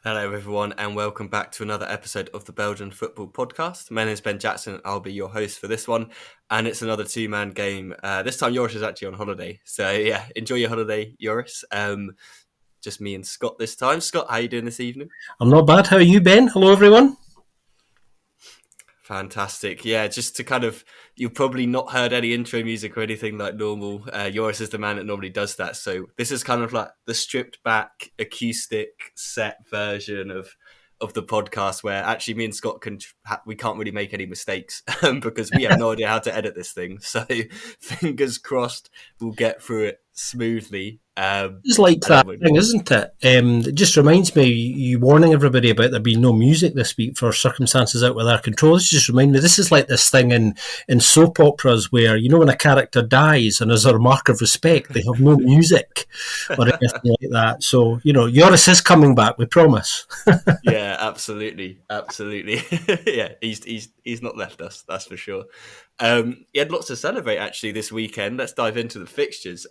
Hello, everyone, and welcome back to another episode of the Belgian Football Podcast. My name is Ben Jackson. I'll be your host for this one, and it's another two-man game. This time, Joris is actually on holiday, so yeah, enjoy your holiday, Joris. Just me and Scott this time. Scott, how are you doing this evening? I'm not bad. How are you, Ben? Hello, everyone. Fantastic. Yeah, just to kind of, you've probably not heard any intro music or anything like normal. Joris is the man that normally does that. So this is kind of like the stripped back acoustic set version of the podcast where actually me and Scott we can't really make any mistakes because we have no idea how to edit this thing. So fingers crossed we'll get through it smoothly. It's like that thing, isn't it? It just reminds me, you warning everybody about there being no music this week for circumstances out with our control. This just reminds me, this is like this thing in soap operas where, you know, when a character dies and as a mark of respect, they have no music or anything like that. So, you know, Joris is coming back, we promise. Yeah, absolutely. Yeah, he's not left us, that's for sure. He had lots to celebrate actually this weekend. Let's dive into the fixtures.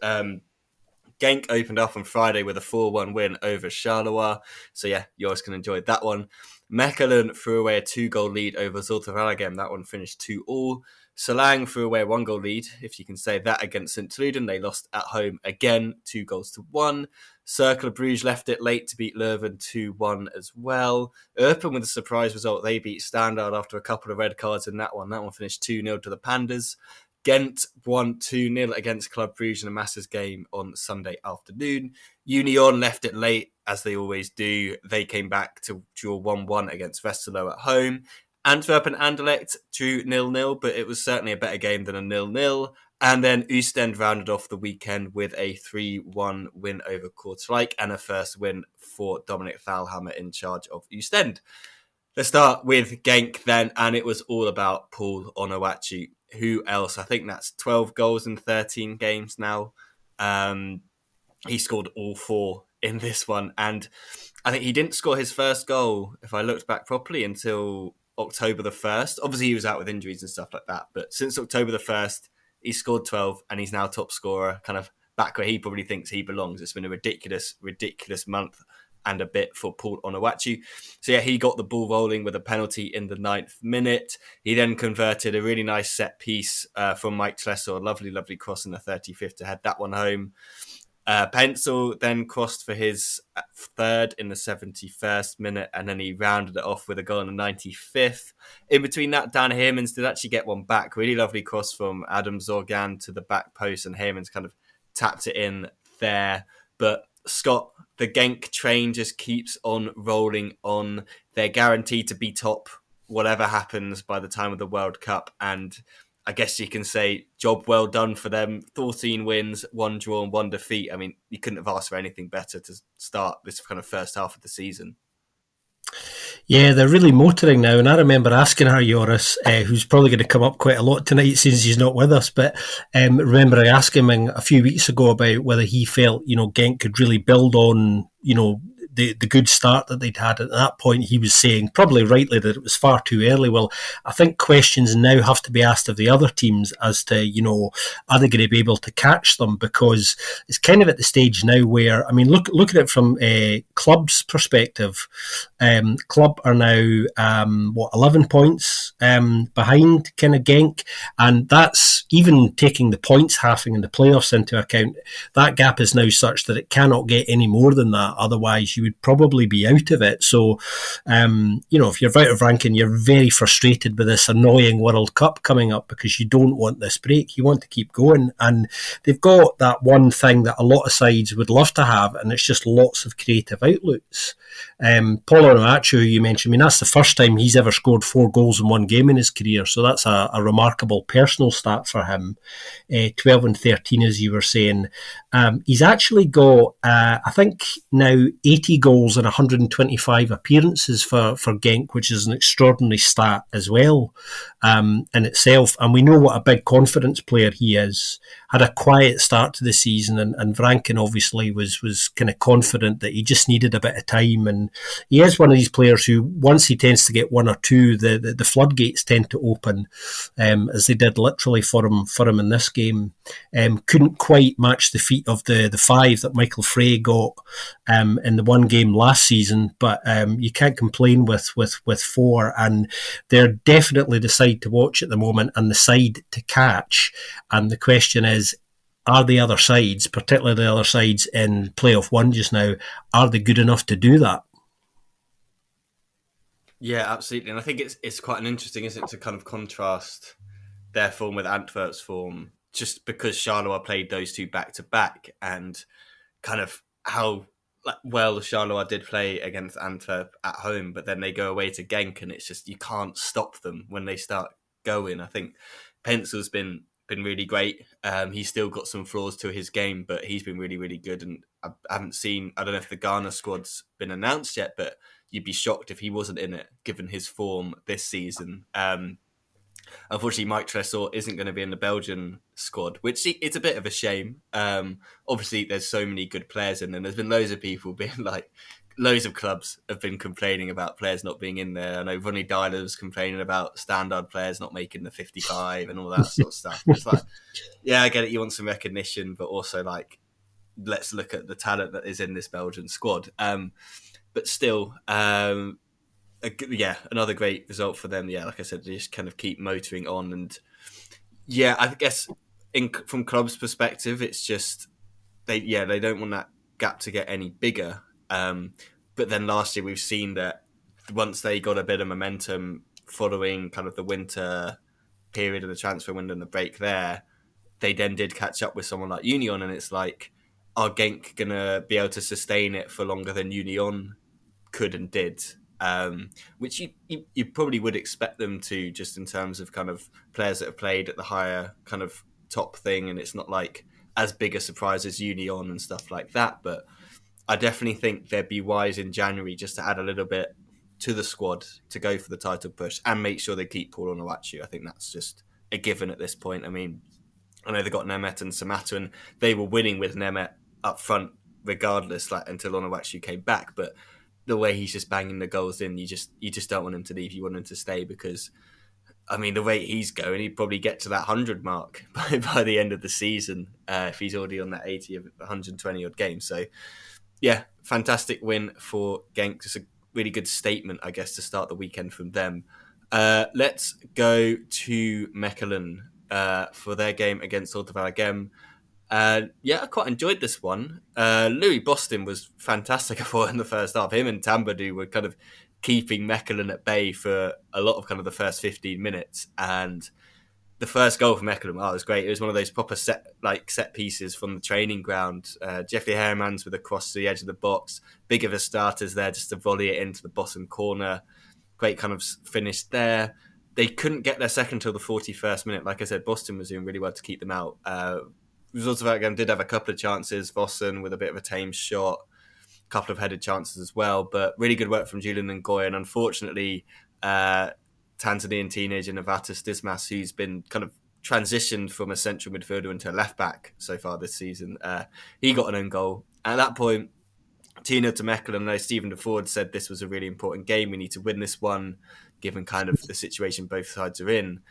Genk opened up on Friday with a 4-1 win over Charleroi. So yeah, Joris can enjoy that one. Mechelen threw away a 2-goal lead over Zulte Waregem. That one finished 2-2. Solang threw away a 1-goal lead, if you can say that, against St. Truiden. They lost at home again, 2-1. Cercle Bruges left it late to beat Leuven 2-1 as well. Eupen with a surprise result. They beat Standard after a couple of red cards in that one. That one finished 2-0 to the Pandas. Gent won 2-0 against Club Brugge in a Masters game on Sunday afternoon. Union left it late, as they always do. They came back to draw 1-1 against Westerlo at home. Antwerp and Anderlecht drew 0-0, but it was certainly a better game than a 0-0. And then Oostend rounded off the weekend with a 3-1 win over Kortrijk and a first win for Dominic Thalhammer in charge of Oostend. Let's start with Genk then, and it was all about Paul Onuachu. Who else? I think that's 12 goals in 13 games now. He scored all 4 in this one. And I think he didn't score his first goal, if I looked back properly, until October the 1st. Obviously, he was out with injuries and stuff like that. But since October the 1st, he scored 12 and he's now top scorer, kind of back where he probably thinks he belongs. It's been a ridiculous month and a bit for Paul Onuachu. So yeah, he got the ball rolling with a penalty in the 9th minute. He then converted a really nice set piece from Mike Tressor, a lovely cross in the 35th to head that one home. Pencil then crossed for his third in the 71st minute, and then he rounded it off with a goal in the 95th. In between that, Dan Heermans did actually get one back. Really lovely cross from Adam Zorgan to the back post, and Heermans kind of tapped it in there. But Scott, the Genk train just keeps on rolling on. They're guaranteed to be top, whatever happens by the time of the World Cup. And I guess you can say job well done for them. 14 wins, 1 draw and 1 defeat. I mean, you couldn't have asked for anything better to start this kind of first half of the season. Yeah, they're really motoring now. And I remember asking her, Joris, who's probably going to come up quite a lot tonight since he's not with us. But remember I asked him a few weeks ago about whether he felt, you know, Genk could really build on, you know, the good start that they'd had. At that point, he was saying, probably rightly, that it was far too early. Well, I think questions now have to be asked of the other teams as to, you know, are they going to be able to catch them? Because it's kind of at the stage now where, I mean, look at it from a club's perspective. Club are now, 11 points behind kind of Genk. And that's, even taking the points halving and the playoffs into account, that gap is now such that it cannot get any more than that. Otherwise, you would probably be out of it. So, you know, if you're out of ranking, you're very frustrated with this annoying World Cup coming up because you don't want this break. You want to keep going. And they've got that one thing that a lot of sides would love to have, and it's just lots of creative outlooks. Paul Onuachu, who you mentioned, I mean, that's the first time he's ever scored 4 goals in one game in his career. So that's a remarkable personal stat for him. 12 and 13, as you were saying. He's actually got, I think, now 80 goals and 125 appearances for Genk, which is an extraordinary stat as well in itself. And we know what a big confidence player he is. had a quiet start to the season, and Vranken obviously was kind of confident that he just needed a bit of time. And he is one of these players who, once he tends to get one or two, the floodgates tend to open, as they did literally for him in this game. Couldn't quite match the feat of the five that Michael Frey got in the one game last season, but you can't complain with four, and they're definitely the side to watch at the moment and the side to catch. And the question is, are the other sides, particularly the other sides in playoff one just now, are they good enough to do that? Yeah, absolutely. And I think it's quite an interesting, isn't it, to kind of contrast their form with Antwerp's form, just because Charleroi played those two back to back, and kind of how well Charleroi did play against Antwerp at home, but then they go away to Genk, and it's just you can't stop them when they start going. I think Pencil's been really great. He's still got some flaws to his game, but he's been really, really good. And I haven't seen, I don't know if the Ghana squad's been announced yet, but you'd be shocked if he wasn't in it, given his form this season. Unfortunately, Mike Tressor isn't going to be in the Belgian squad, which it's a bit of a shame. Obviously, there's so many good players in, and there's been loads of people being like, loads of clubs have been complaining about players not being in there. I know Ronnie Dyler was complaining about standard players not making the 55 and all that sort of stuff. It's like, yeah, I get it. You want some recognition, but also like, let's look at the talent that is in this Belgian squad. But still, yeah, another great result for them. Yeah, like I said, they just kind of keep motoring on. And yeah, I guess from club's perspective, it's just they don't want that gap to get any bigger. But then last year we've seen that once they got a bit of momentum following kind of the winter period of the transfer window and the break there, they then did catch up with someone like Union, and it's like, are Genk gonna be able to sustain it for longer than Union could and did? Which you probably would expect them to, just in terms of kind of players that have played at the higher kind of top thing, and it's not like as big a surprise as Union and stuff like that. But I definitely think they'd be wise in January just to add a little bit to the squad to go for the title push and make sure they keep Paul Onuachu. I think that's just a given at this point. I mean, I know they got Nemeth and Samatta, and they were winning with Nemeth up front regardless, like until Onuachu came back. But the way he's just banging the goals in, you just don't want him to leave. You want him to stay, because I mean, the rate he's going, he'd probably get to that 100 mark by the end of the season if he's already on that 80 of 120 odd games. So yeah, fantastic win for Genk. Just a really good statement, I guess, to start the weekend from them. Let's go to Mechelen for their game against Zulte Waregem. Yeah, I quite enjoyed this one. Louis Boston was fantastic, I thought, in the first half. Him and Tambadou were kind of keeping Mechelen at bay for a lot of kind of the first 15 minutes. And the first goal for Mechelen, it was great. It was one of those proper set pieces from the training ground. Jeffrey Hermans with a cross to the edge of the box. Big of a starters there just to volley it into the bottom corner. Great kind of finish there. They couldn't get their second till the 41st minute. Like I said, Boston was doing really well to keep them out. Results of that game did have a couple of chances. Vossen with a bit of a tame shot, a couple of headed chances as well. But really good work from Julian Ngoy. And unfortunately, Tanzanian teenager Novatus Dismas, who's been kind of transitioned from a central midfielder into a left back so far this season, he got an own goal. At that point, Tino to Mechelen, though Stephen DeFord said this was a really important game. We need to win this one, given kind of the situation both sides are in.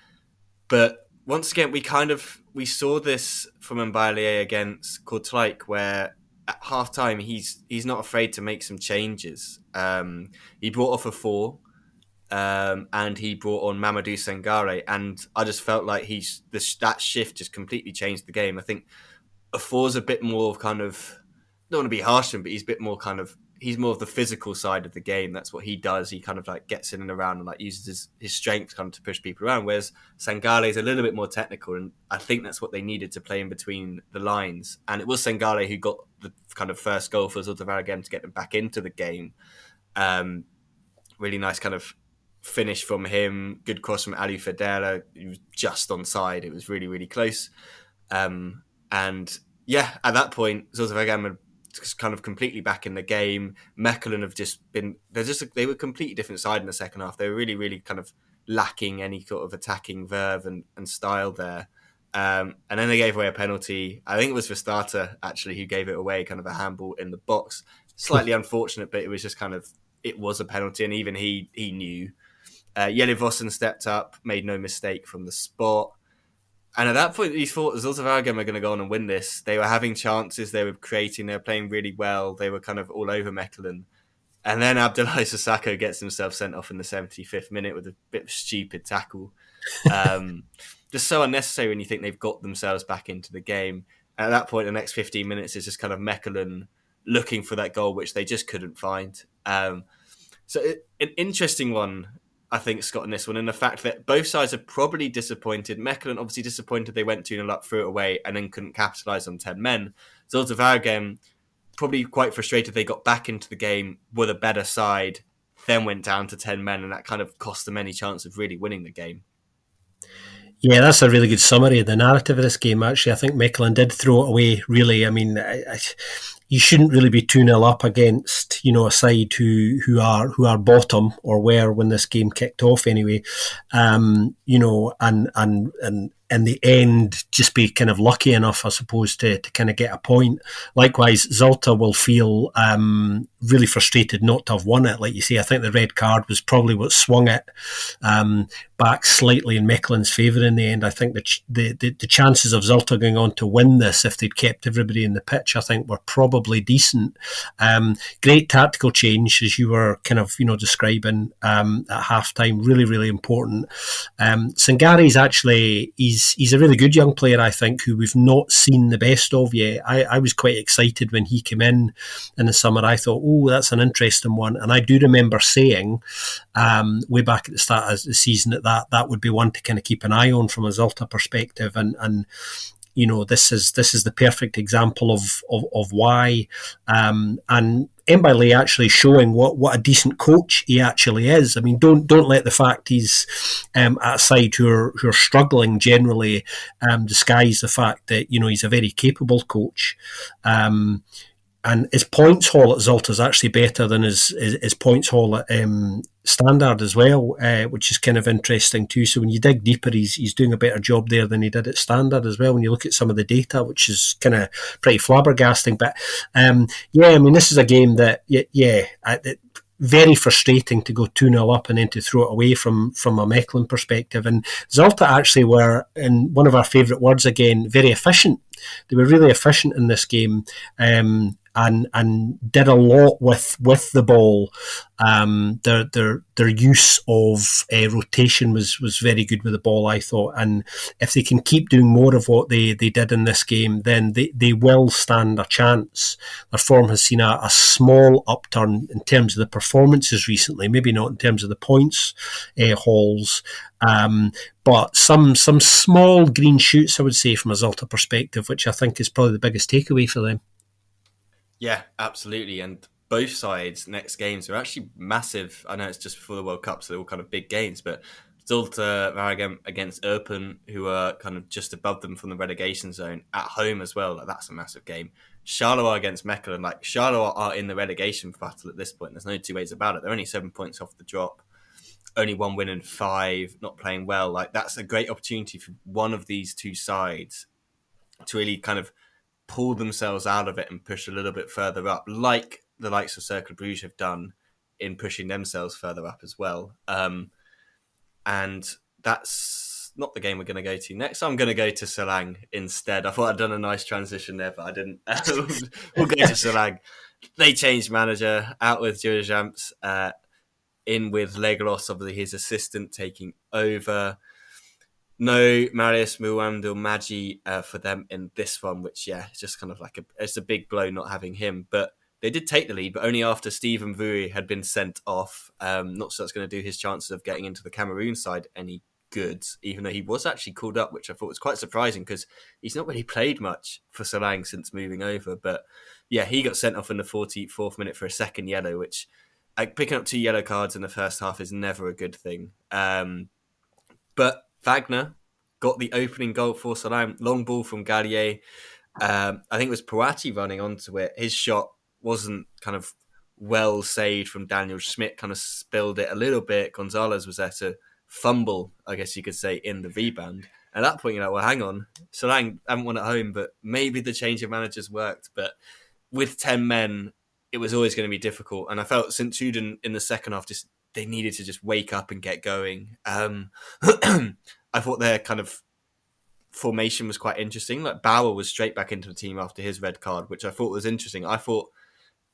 But once again, we saw this from Mbaye against Kortrijk, where at half time he's not afraid to make some changes. He brought off a 4, and he brought on Mamadou Sangare, and I just felt like that shift just completely changed the game. I think a 4's a bit more of kind of, don't want to be harsh on him, but he's more of the physical side of the game. That's what he does. He kind of like gets in and around and like uses his strength kind of to push people around. Whereas Sangale is a little bit more technical, and I think that's what they needed to play in between the lines. And it was Sangale who got the kind of first goal for Zulte Waregem to get them back into the game. Really nice kind of finish from him. Good cross from Ali Federa. He was just onside. It was really, really close. And yeah, at that point, Zulte Waregem had just kind of completely back in the game. Mechelen have just been, they were a completely different side in the second half. They were really, really kind of lacking any sort of attacking verve and style there. And then they gave away a penalty. I think it was for starter actually who gave it away, kind of a handball in the box. Slightly unfortunate, but it was just kind of, it was a penalty, and even he knew. Jelle Vossen stepped up, made no mistake from the spot. And at that point, he thought Zulte Waregem are going to go on and win this. They were having chances, they were creating, they were playing really well, they were kind of all over Mechelen. And then Abdoulaye Sissoko gets himself sent off in the 75th minute with a bit of a stupid tackle. Just so unnecessary when you think they've got themselves back into the game. And at that point, the next 15 minutes is just kind of Mechelen looking for that goal, which they just couldn't find. An interesting one, I think, Scott, in this one, in the fact that both sides are probably disappointed. Mechelen obviously disappointed they went 2-0 up, threw it away, and then couldn't capitalise on 10 men. Zulte Waregem probably quite frustrated they got back into the game, were the better side, then went down to 10 men, and that kind of cost them any chance of really winning the game. Yeah, that's a really good summary of the narrative of this game, actually. I think Mechelen did throw it away, really. I mean, you shouldn't really be 2-0 up against, a side who are bottom, or were when this game kicked off anyway. And in the end, just be kind of lucky enough, I suppose, to kind of get a point. Likewise, Zulte will feel really frustrated not to have won it. Like you say, I think the red card was probably what swung it back slightly in Mechelen's favour in the end. I think the chances of Zulte going on to win this, if they'd kept everybody in the pitch, I think were probably decent. Great tactical change, as you were kind of describing at half time. Really, really important. Sangari's actually he's a really good young player, I think, who we've not seen the best of yet. I was quite excited when he came in the summer. I thought, oh, that's an interesting one. And I do remember saying way back at the start of the season that would be one to kind of keep an eye on from a Zulte perspective. And this is the perfect example of why. And Mbale actually showing what a decent coach he actually is. I mean, don't let the fact he's at a side who are struggling generally disguise the fact that he's a very capable coach. And his points haul at Zulte is actually better than his points haul at Standard as well, which is kind of interesting too. So when you dig deeper, he's doing a better job there than he did at Standard as well. When you look at some of the data, which is kind of pretty flabbergasting. But I mean, this is a game that very frustrating to go 2-0 up and then to throw it away from a Mechelen perspective. And Zulte actually were, in one of our favourite words again, very efficient. They were really efficient in this game. And did a lot with the ball. Their use of rotation was very good with the ball, I thought. And if they can keep doing more of what they did in this game, then they will stand a chance. Their form has seen a small upturn in terms of the performances recently, maybe not in terms of the points hauls. But some small green shoots, I would say, from a Zulte perspective, which I think is probably the biggest takeaway for them. Yeah, absolutely. And both sides' next games are actually massive. I know it's just before the World Cup, so they're all kind of big games, but Zulte Waregem against Eupen, who are kind of just above them from the relegation zone, at home as well. Like, that's a massive game. Charleroi against Mechelen. Like, Charleroi are in the relegation battle at this point. There's no two ways about it. They're only 7 points off the drop. Only 1 win and 5, not playing well. Like, that's a great opportunity for one of these two sides to really kind of pull themselves out of it and push a little bit further up, like the likes of Cercle Bruges have done in pushing themselves further up as well. And that's not the game we're going to go to next. I'm going to go to Selang instead. I thought I'd done a nice transition there, but I didn't. We'll go to Selang. They changed manager, out with Joris, in with Leglos, obviously his assistant, taking over. No Marius Muwamdul-Maji for them in this one, which, it's just kind of like it's a big blow not having him. But they did take the lead, but only after Stephen Vouy had been sent off. Not sure that's going to do his chances of getting into the Cameroon side any good, even though he was actually called up, which I thought was quite surprising because he's not really played much for Selang since moving over. But he got sent off in the 44th minute for a second yellow, which picking up 2 yellow cards in the first half is never a good thing. But Wagner got the opening goal for Selang. Long ball from Gallier. I think it was Poati running onto it. His shot wasn't kind of well saved from Daniel Schmidt, kind of spilled it a little bit. Gonzalez was there to fumble, I guess you could say, in the rebound. At that point, you're like, well, hang on, Solang haven't won at home, but maybe the change of managers worked. But with 10 men, it was always going to be difficult. And I felt St. Truden in the second half, just they needed to just wake up and get going. I thought their kind of formation was quite interesting. Like Bauer was straight back into the team after his red card, which I thought was interesting. I thought,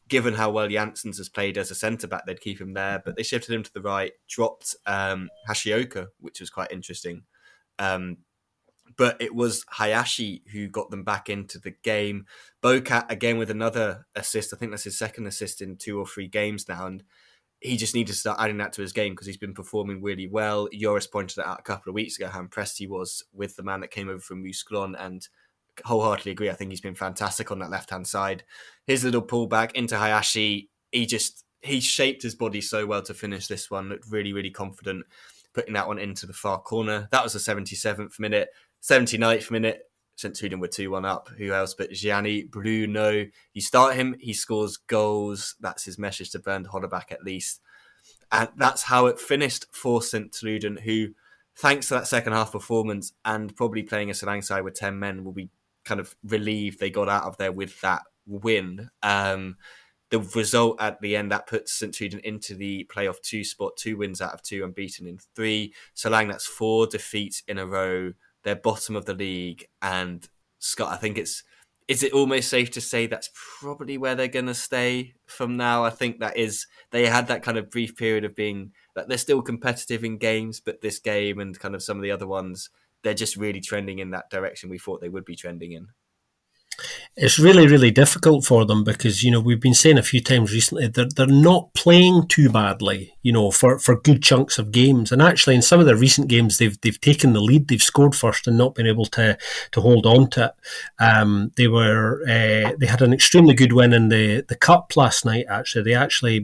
given how well Janssens has played as a centre back, they'd keep him there, but they shifted him to the right, dropped Hashioka, which was quite interesting. But it was Hayashi who got them back into the game. Bocat, again, with another assist. I think that's his second assist in 2 or 3 games now. And he just needs to start adding that to his game because he's been performing really well. Joris pointed it out a couple of weeks ago how impressed he was with the man that came over from Mouscron, and wholeheartedly agree. I think he's been fantastic on that left-hand side. His little pullback into Hayashi, he shaped his body so well to finish this one. Looked really, really confident putting that one into the far corner. That was the 77th minute. 79th minute, St. Truden were 2-1 up. Who else but Gianni Bruno? You start him, he scores goals. That's his message to Bernd Hollerbach at least. And that's how it finished for St. Truden, who, thanks to that second half performance and probably playing a Solang side with 10 men, will be kind of relieved they got out of there with that win. The result at the end, that puts St. Truden into the playoff 2 spot, 2 wins out of 2, unbeaten in 3. Solang, that's 4 defeats in a row. They're bottom of the league. And Scott, I think is it almost safe to say that's probably where they're going to stay from now? I think that is, they had that kind of brief period of being that they're still competitive in games, but this game and kind of some of the other ones, they're just really trending in that direction we thought they would be trending in. It's really, really difficult for them because, we've been saying a few times recently that they're not playing too badly, for good chunks of games. And actually, in some of their recent games, they've taken the lead, they've scored first and not been able to hold on to it. They had an extremely good win in the cup last night. Actually, they actually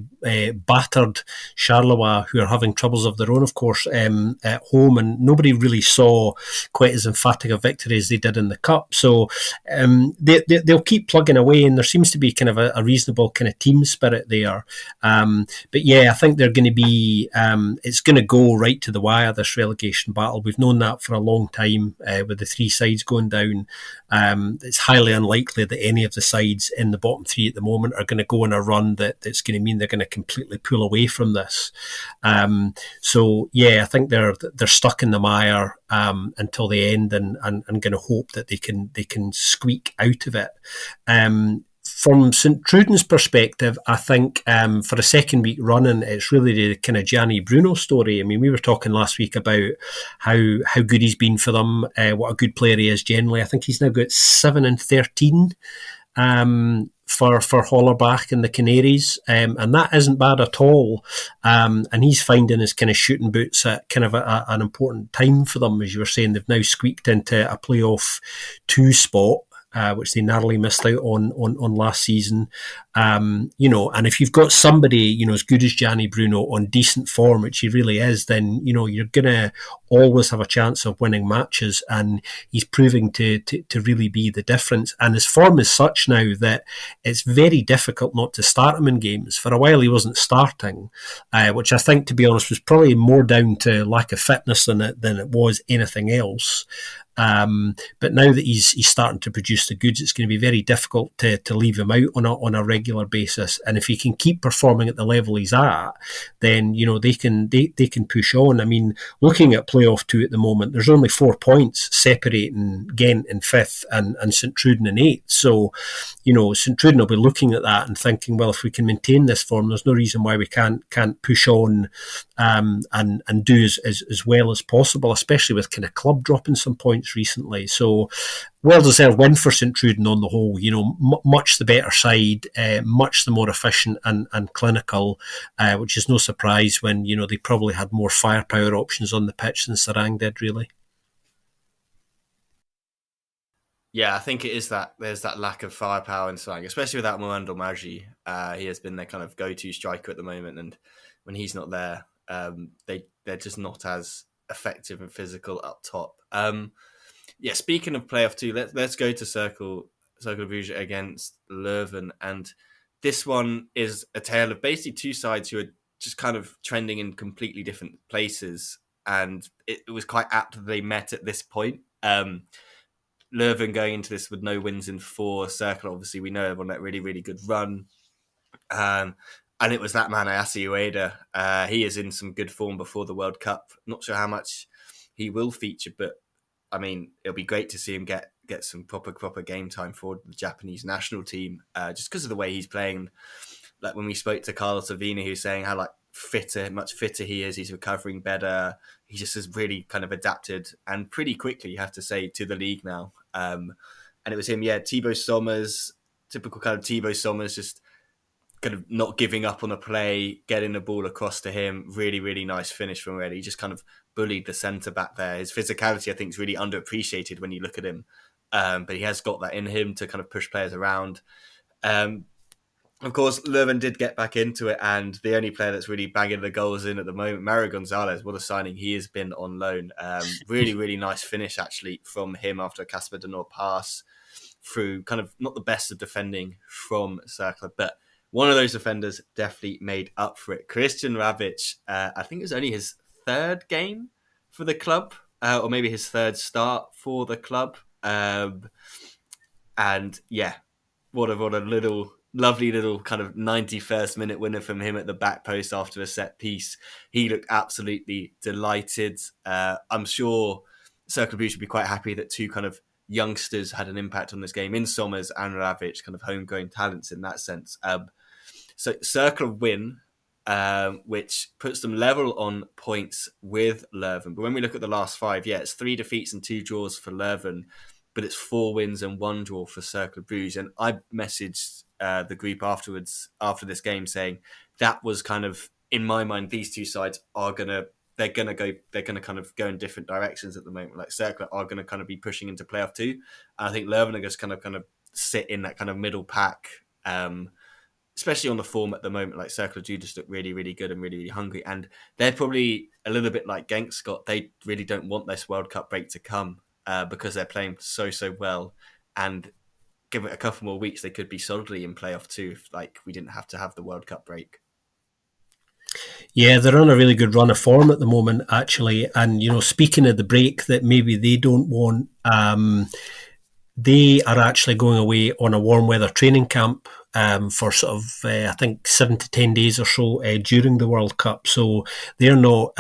battered Charleroi, who are having troubles of their own, of course, at home, and nobody really saw quite as emphatic a victory as they did in the cup. So they'll keep plugging away, and there seems to be kind of a reasonable kind of team spirit there. But yeah, I think they're going to be, it's going to go right to the wire, this relegation battle. We've known that for a long time with the 3 sides going down. It's highly unlikely that any of the sides in the bottom 3 at the moment are going to go on a run that's going to mean they're going to completely pull away from this. So yeah, I think they're stuck in the mire until the end, and going to hope that they can squeak out of it. From St. Truden's perspective, I think for a second week running, it's really the kind of Gianni Bruno story. I mean, we were talking last week about how good he's been for them, what a good player he is generally. I think he's now got 7 and 13 for Hollerbach and the Canaries, and that isn't bad at all. And he's finding his kind of shooting boots at kind of an important time for them. As you were saying, they've now squeaked into a playoff 2 spot, which they narrowly missed out on last season. And if you've got somebody, as good as Gianni Bruno on decent form, which he really is, then, you're going to always have a chance of winning matches. And he's proving to really be the difference. And his form is such now that it's very difficult not to start him in games. For a while, he wasn't starting, which I think, to be honest, was probably more down to lack of fitness than it was anything else. But now that he's starting to produce the goods, it's going to be very difficult to leave him out on a regular basis. And if he can keep performing at the level he's at, then they can push on. I mean, looking at playoff 2 at the moment, there's only 4 points separating Gent in 5th and St. Truden in 8th. So St. Truden will be looking at that and thinking, well, if we can maintain this form, there's no reason why we can't push on and do as well as possible, especially with kind of club dropping some points recently. So well-deserved win for St. Truden on the whole. Much the better side, much the more efficient and clinical, which is no surprise when they probably had more firepower options on the pitch than Sarang did, really. Yeah, I think it is that there's that lack of firepower in Sarang, especially without Moando Maggi. He has been their kind of go-to striker at the moment, and when he's not there, they're just not as effective and physical up top. Yeah, speaking of playoff 2, let's go to Cercle Bruges against Leuven, and this one is a tale of basically 2 sides who are just kind of trending in completely different places. and it was quite apt that they met at this point. Leuven going into this with no wins in 4. Cercle, obviously, we know on that really, really good run. And it was that man, Ayase Ueda. He is in some good form before the World Cup. Not sure how much he will feature, but I mean, it'll be great to see him get some proper game time for the Japanese national team, just because of the way he's playing. Like when we spoke to Carlos Avina, he was saying how much fitter he is. He's recovering better. He just has really kind of adapted and pretty quickly, you have to say, to the league now. And it was him, Thibaut Sommers, typical kind of Thibaut Sommers, just kind of not giving up on a play, getting the ball across to him. Really, really nice finish from Reddy. He just kind of bullied the centre back there. His physicality, I think, is really underappreciated when you look at him. But he has got that in him to kind of push players around. Of course, Leuven did get back into it, and the only player that's really banging the goals in at the moment, Mario Gonzalez, what a signing he has been on loan. Really, really nice finish, actually, from him after a Casper de Nord pass through kind of not the best of defending from Cercle, but one of those defenders definitely made up for it. Christian Ravic, I think it was only his 3rd game for the club, or maybe his 3rd start for the club. And yeah, what a lovely little kind of 91st minute winner from him at the back post after a set piece. He looked absolutely delighted. I'm sure Cercle Brugge would be quite happy that 2 kind of youngsters had an impact on this game in Sommers and Ravic, kind of homegrown talents in that sense. So Cercle win, which puts them level on points with Leuven. But when we look at the last 5, it's 3 defeats and 2 draws for Leuven, but it's 4 wins and 1 draw for Cercle Brugge. And I messaged the group afterwards, after this game, saying that was kind of, in my mind, these 2 sides are they're gonna kind of go in different directions at the moment. Like Cercle are gonna kind of be pushing into playoff 2. And I think Leuven are just kind of sit in that kind of middle pack. Especially on the form at the moment, like Cercle do just look really, really good and really, really hungry. And they're probably a little bit like Genk, Scott. They really don't want this World Cup break to come because they're playing so well. And give it a couple more weeks, they could be solidly in playoff 2 if we didn't have to have the World Cup break. Yeah, they're on a really good run of form at the moment, actually. And, speaking of the break that maybe they don't want, they are actually going away on a warm weather training camp for sort of, I think, 7 to 10 days or so during the World Cup. So they're not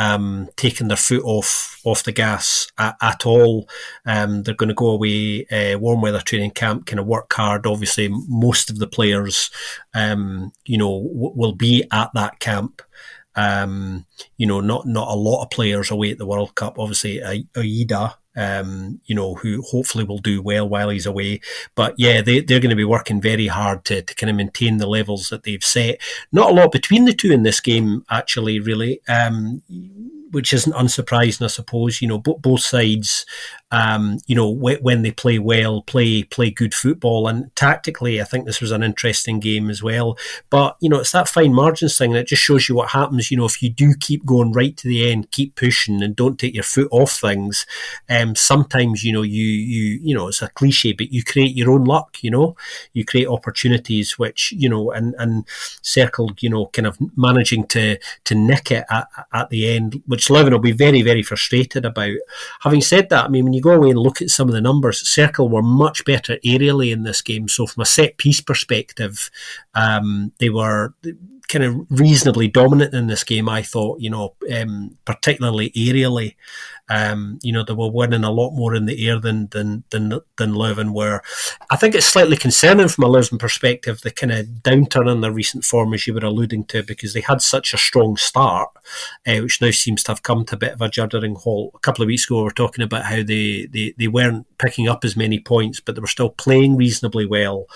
taking their foot off the gas at all. They're going to go away, warm weather training camp, kind of work hard. Obviously, most of the players, will be at that camp. Not a lot of players away at the World Cup. Obviously, Aida, who hopefully will do well while he's away. But yeah, they're going to be working very hard to kind of maintain the levels that they've set. Not a lot between the 2 in this game, actually, really, which isn't unsurprising, I suppose. Both sides, when they play well, play good football. And tactically, I think this was an interesting game as well. But, it's that fine margins thing, and it just shows you what happens, if you do keep going right to the end, keep pushing and don't take your foot off things. Sometimes, you it's a cliche, but you create your own luck, you create opportunities, which, and Cercle, kind of managing to nick it at the end, which Leuven will be very, very frustrated about. Having said that, I mean, when you go away and look at some of the numbers, Cercle were much better aerially in this game. So from a set piece perspective, they were kind of reasonably dominant in this game, I thought, particularly aerially. They were winning a lot more in the air than Leuven were. I think it's slightly concerning from a Leuven perspective, the kind of downturn in their recent form, as you were alluding to, because they had such a strong start, which now seems to have come to a bit of a juddering halt. A couple of weeks ago, we were talking about how they weren't picking up as many points, but they were still playing reasonably well.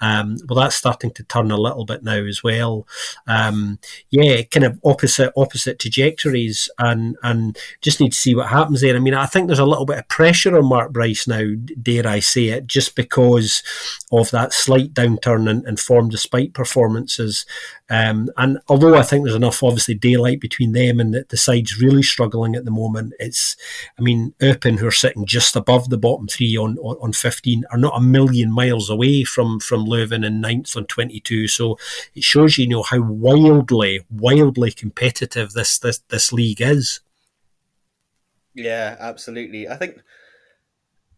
Well, that's starting to turn a little bit now as well. Kind of opposite trajectories, and just need to see what happens there. I mean, I think there's a little bit of pressure on Mark Bryce now, dare I say it, just because of that slight downturn in form despite performances. And although I think there's enough, obviously, daylight between them and the sides really struggling at the moment, Eupen, who are sitting just above the bottom 3 on 15, are not a million miles away from Leuven in 9th on 22. So it shows how wildly competitive this league is. Yeah, absolutely. I think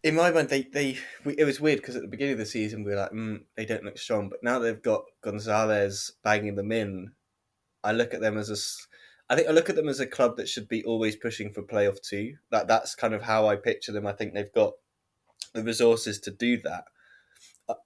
in my mind, it was weird because at the beginning of the season we were like, they don't look strong, but now they've got Gonzalez banging them in. I look at them as I think I look at them as a club that should be always pushing for playoff two. That's kind of how I picture them. I think they've got the resources to do that.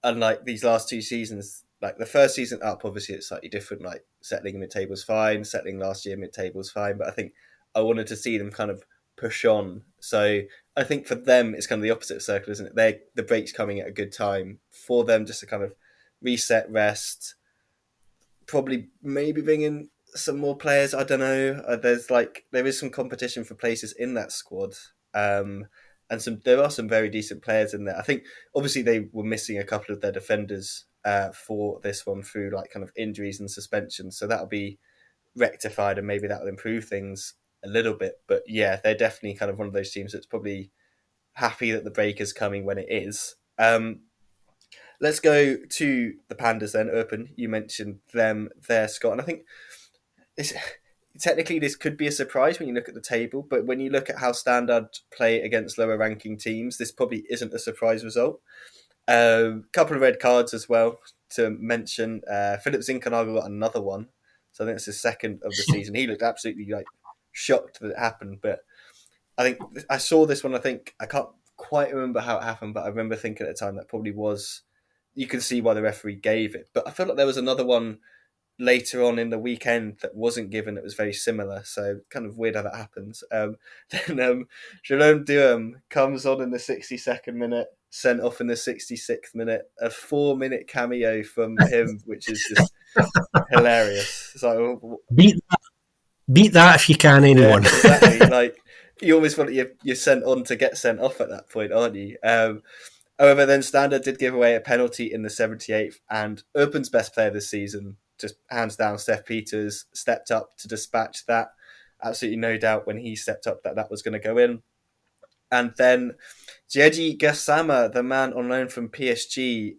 Unlike these last two seasons, like the first season up, obviously it's slightly different. Like settling mid table's fine, settling last year mid table's fine, but I think I wanted to see them kind of push on. So I think for them it's kind of the opposite circle, isn't it? The break's coming at a good time for them just to kind of reset, rest, probably maybe bring in some more players. I don't know. There is some competition for places in that squad. And there are some very decent players in there. I think obviously they were missing a couple of their defenders for this one through like kind of injuries and suspensions. So that'll be rectified and maybe that'll improve things a little bit. But yeah, they're definitely kind of one of those teams that's probably happy that the break is coming when it is. Let's go to the Pandas then. Open, you mentioned them there, Scott. And I think technically this could be a surprise when you look at the table, but when you look at how Standard play against lower ranking teams, this probably isn't a surprise result. Couple of red cards as well to mention. Philip Zinkernagel got another one, so I think it's his second of the season. He looked absolutely like shocked that it happened, but I think I saw this one. I think I can't quite remember how it happened, but I remember thinking at the time that probably was. You can see why the referee gave it, but I feel like there was another one later on in the weekend that wasn't given. It was very similar, so kind of weird how that happens. Then Jerome Duham comes on in the 62nd minute, sent off in the 66th minute. A 4-minute cameo from him, which is just hilarious. So beat that if you can, anyone. Yeah, exactly. Like you almost feel like you're sent on to get sent off at that point, aren't you? However, then Standard did give away a penalty in the 78th, and Open's best player this season, just hands down, Steph Peters, stepped up to dispatch that. Absolutely no doubt when he stepped up that was going to go in. And then Djeji Gassama, the man on loan from PSG,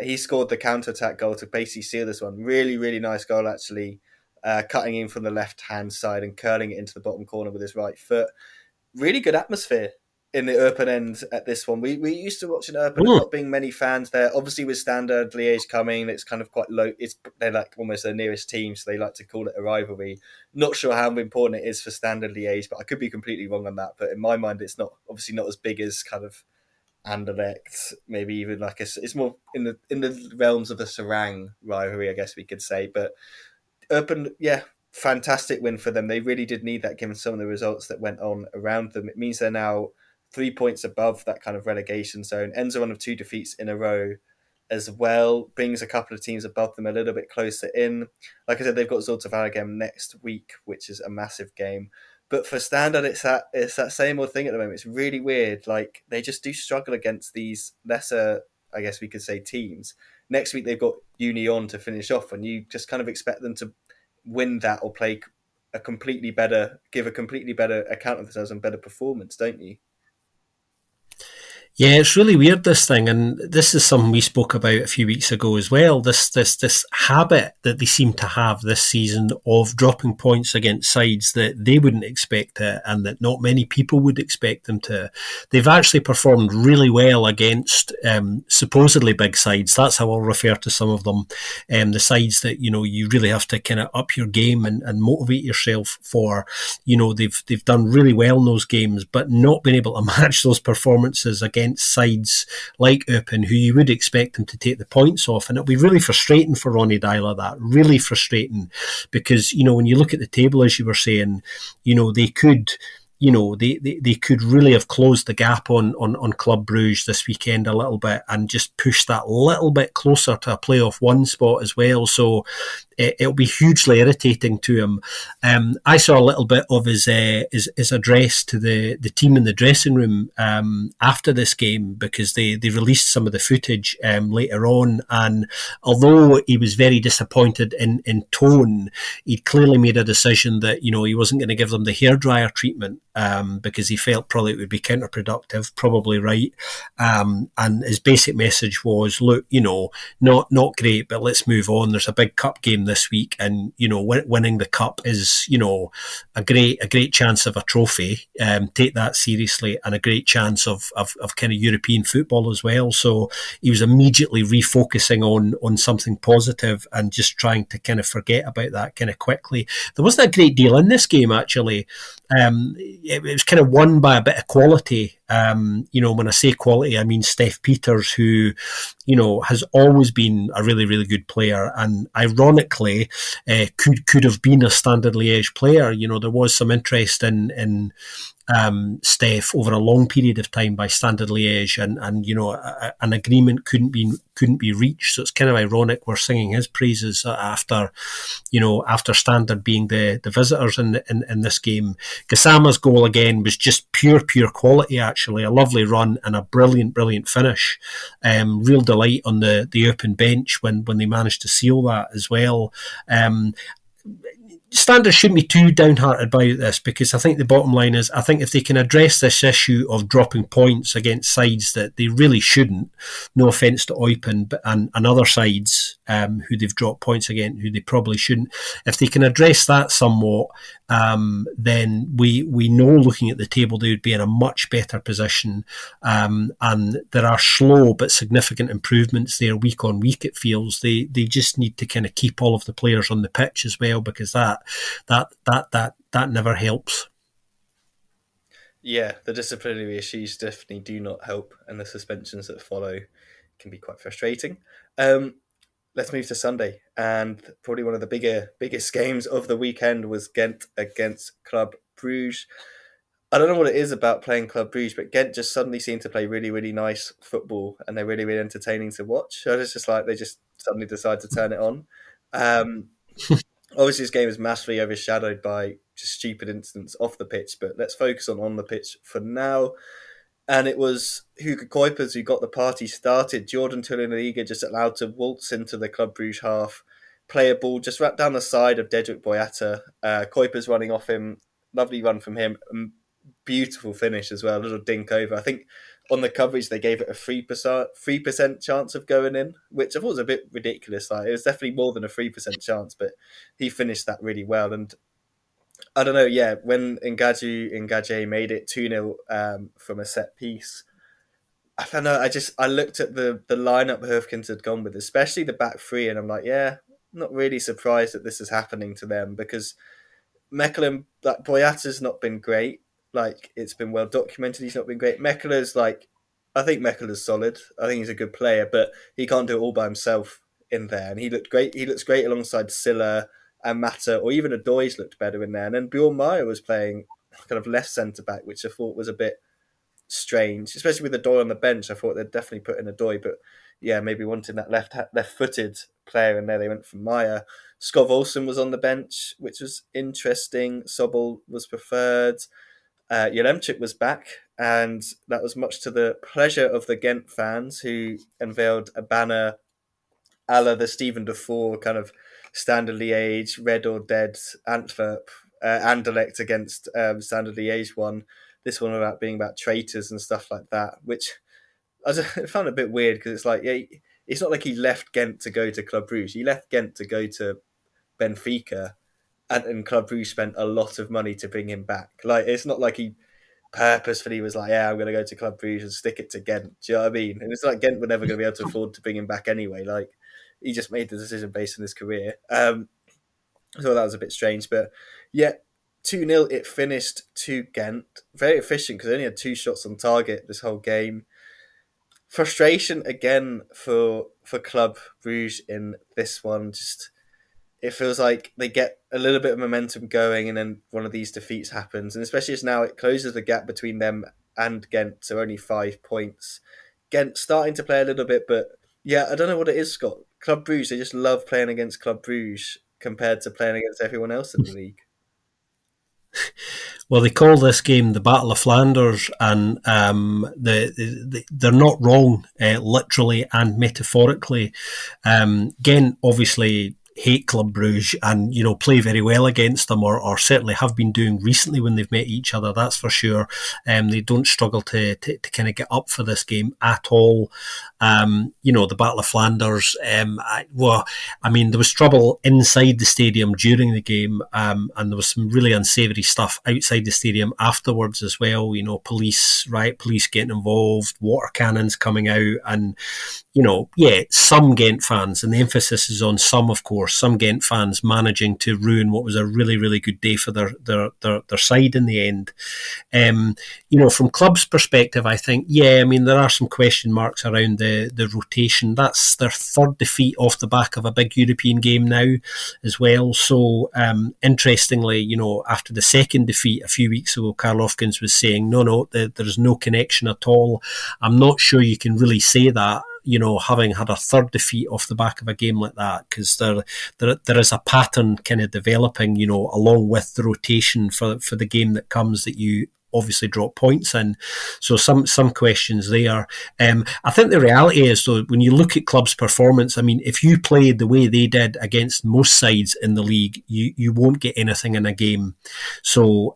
he scored the counter-attack goal to basically seal this one. Really, really nice goal, actually. Cutting in from the left-hand side and curling it into the bottom corner with his right foot. Really good atmosphere in the Open end at this one. We used to watch an Open, not being many fans there. Obviously, with Standard Liège coming, it's kind of quite low. They're like almost their nearest team, so they like to call it a rivalry. Not sure how important it is for Standard Liège, but I could be completely wrong on that. But in my mind, it's not obviously not as big as kind of Anderlecht, maybe even like it's more in the realms of the Serang rivalry, I guess we could say. But Open, yeah, fantastic win for them. They really did need that given some of the results that went on around them. It means they're now 3 points above that kind of relegation zone. Ends a run of 2 defeats in a row as well. Brings a couple of teams above them a little bit closer in. Like I said, they've got Zulte Waregem next week, which is a massive game. But for Standard, it's that same old thing at the moment. It's really weird. Like they just do struggle against these lesser, I guess we could say, teams. Next week they've got Union to finish off, and you just kind of expect them to win that or play give a completely better account of themselves and better performance, don't you? Yeah, it's really weird, this thing, and this is something we spoke about a few weeks ago as well. This habit that they seem to have this season of dropping points against sides that they wouldn't expect it, and that not many people would expect them to. They've actually performed really well against supposedly big sides. That's how I'll refer to some of them. The sides that you really have to kind of up your game and motivate yourself for. They've done really well in those games, but not been able to match those performances against sides like Eupen, who you would expect them to take the points off. And it'll be really frustrating for Ronny Deila, that really frustrating, because when you look at the table, as you were saying, they could they could really have closed the gap on Club Brugge this weekend a little bit and just pushed that little bit closer to a playoff one spot as well. So it'll be hugely irritating to him. I saw a little bit of his address to the team in the dressing room after this game, because they released some of the footage later on, and although he was very disappointed in tone, he'd clearly made a decision that he wasn't going to give them the hairdryer treatment. because he felt probably it would be counterproductive, probably right. And his basic message was, look, not great, but let's move on. There's a big cup game this week, and winning the cup is a great chance of a trophy. Take that seriously, and a great chance of kind of European football as well. So he was immediately refocusing on something positive and just trying to kind of forget about that kind of quickly. There wasn't a great deal in this game, actually. It was kind of won by a bit of quality. When I say quality, I mean Steph Peters, who, has always been a really, really good player, and ironically, could have been a Standard Liège player. There was some interest in Steph over a long period of time by Standard Liège, and an agreement couldn't be reached. So it's kind of ironic we're singing his praises after Standard being the visitors in this game. Gassama's goal again was just pure quality. Actually, a lovely run and a brilliant finish. Real delight on the open bench when they managed to seal that as well. Standard shouldn't be too downhearted by this, because I think the bottom line is, I think if they can address this issue of dropping points against sides that they really shouldn't, no offence to Eupen and other sides who they've dropped points against who they probably shouldn't, if they can address that somewhat, then we know, looking at the table, they would be in a much better position, and there are slow but significant improvements there week on week. It feels they just need to kind of keep all of the players on the pitch as well, because that never helps. Yeah, the disciplinary issues definitely do not help, and the suspensions that follow can be quite frustrating. Let's move to Sunday, and probably one of the biggest games of the weekend was Gent against Club Brugge. I don't know what it is about playing Club Brugge, but Gent just suddenly seem to play really, really nice football, and they're really, really entertaining to watch. So it's just like they just suddenly decide to turn it on. Obviously, this game is massively overshadowed by just stupid incidents off the pitch, but let's focus on the pitch for now. And it was Hugo Kuipers who got the party started. Jordan Tulinaliga just allowed to waltz into the Club Brugge half, play a ball just right down the side of Dedrick Boyata. Kuipers running off him, lovely run from him, beautiful finish as well, a little dink over. I think on the coverage they gave it a 3% chance of going in, which I thought was a bit ridiculous. Like, it was definitely more than a 3% chance, but he finished that really well. And I don't know, yeah, when Ngage made it 2-0 from a set piece, I don't know, I looked at the lineup Hurfkens had gone with, especially the back three, and I'm like, yeah, not really surprised that this is happening to them, because Mechelen, like, Boyata's not been great. Like, it's been well documented, he's not been great. Mechela's I think Mechela's solid. I think he's a good player, but he can't do it all by himself in there. And he looked great. He looks great alongside Silla and Mata, or even Adoy's looked better in there. And then Bjorn Meyer was playing kind of left centre back, which I thought was a bit strange, especially with Adoy on the bench. I thought they'd definitely put in Adoy, but yeah, maybe wanting that left-footed player in there, they went for Meyer. Scott Olsen was on the bench, which was interesting. Sobol was preferred. Jelemchuk was back, and that was much to the pleasure of the Gent fans, who unveiled a banner a la the Stephen Defoe kind of Standard Liège, Red or Dead, Antwerp, Anderlecht against Standard Liège one. This one about traitors and stuff like that, which I found a bit weird, because it's like, yeah, it's not like he left Gent to go to Club Brugge. He left Gent to go to Benfica, and Club Brugge spent a lot of money to bring him back. Like, it's not like he purposefully was like, yeah, I'm going to go to Club Brugge and stick it to Gent. Do you know what I mean? And it's like Gent were never going to be able to afford to bring him back anyway. Like, he just made the decision based on his career. So that was a bit strange. But yeah, 2-0 it finished to Gent. Very efficient, because they only had 2 shots on target this whole game. Frustration again for Club Brugge in this one. Just, it feels like they get a little bit of momentum going, and then one of these defeats happens. And especially as now it closes the gap between them and Gent to only 5 points. Gent starting to play a little bit, but yeah, I don't know what it is, Scott. Club Brugge, they just love playing against Club Brugge compared to playing against everyone else in the league. Well, they call this game the Battle of Flanders, and they're not wrong, literally and metaphorically. Gent obviously hate Club Brugge and, play very well against them, or certainly have been doing recently when they've met each other, that's for sure. They don't struggle to kind of get up for this game at all. The Battle of Flanders, there was trouble inside the stadium during the game, and there was some really unsavoury stuff outside the stadium afterwards as well. Police getting involved, water cannons coming out, and some Gent fans, and the emphasis is on some, of course, some Gent fans managing to ruin what was a really, really good day for their side in the end. From club's perspective, I think, there are some question marks around the rotation. That's their third defeat off the back of a big European game now as well. So, interestingly, after the second defeat a few weeks ago, Karl Hofkins was saying, no, there's no connection at all. I'm not sure you can really say that, having had a third defeat off the back of a game like that, because there is a pattern kind of developing, along with the rotation for the game that comes, that you obviously drop points in. So some questions there. I think the reality is, though, when you look at clubs' performance, if you played the way they did against most sides in the league, you won't get anything in a game. So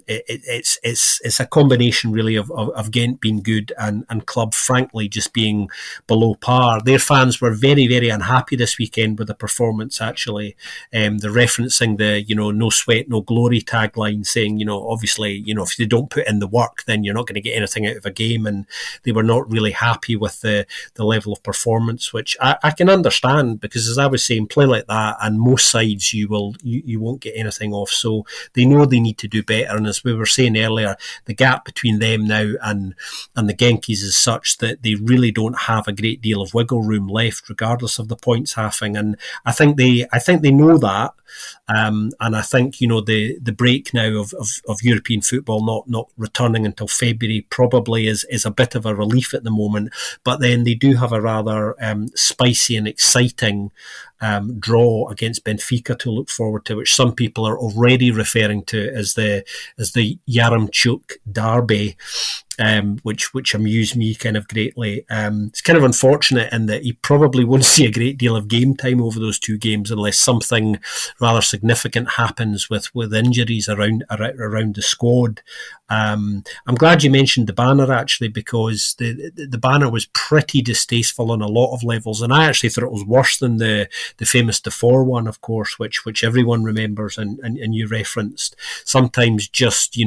it's a combination really of Gent being good and club frankly just being below par. Their fans were very, very unhappy this weekend with the performance. Actually, they're referencing the no sweat, no glory tagline, saying obviously if you don't put in the work, then you're not going to get anything out of a game, and they were not really happy with the level of performance, which I can understand, because as I was saying, play like that and most sides you won't get anything off. So they know they need to do better, and as we were saying earlier, the gap between them now and the Genkies is such that they really don't have a great deal of wiggle room left, regardless of the points halving, and I think they know that. And I think the break now of European football not returning until February probably is a bit of a relief at the moment. But then they do have a rather spicy and exciting draw against Benfica to look forward to, which some people are already referring to as the Yaramchuk derby. Which amused me kind of greatly. It's kind of unfortunate in that he probably won't see a great deal of game time over those two games unless something rather significant happens with injuries around the squad. I'm glad you mentioned the banner, actually, because the banner was pretty distasteful on a lot of levels, and I actually thought it was worse than the famous Defour one, of course, which everyone remembers and you referenced. Sometimes just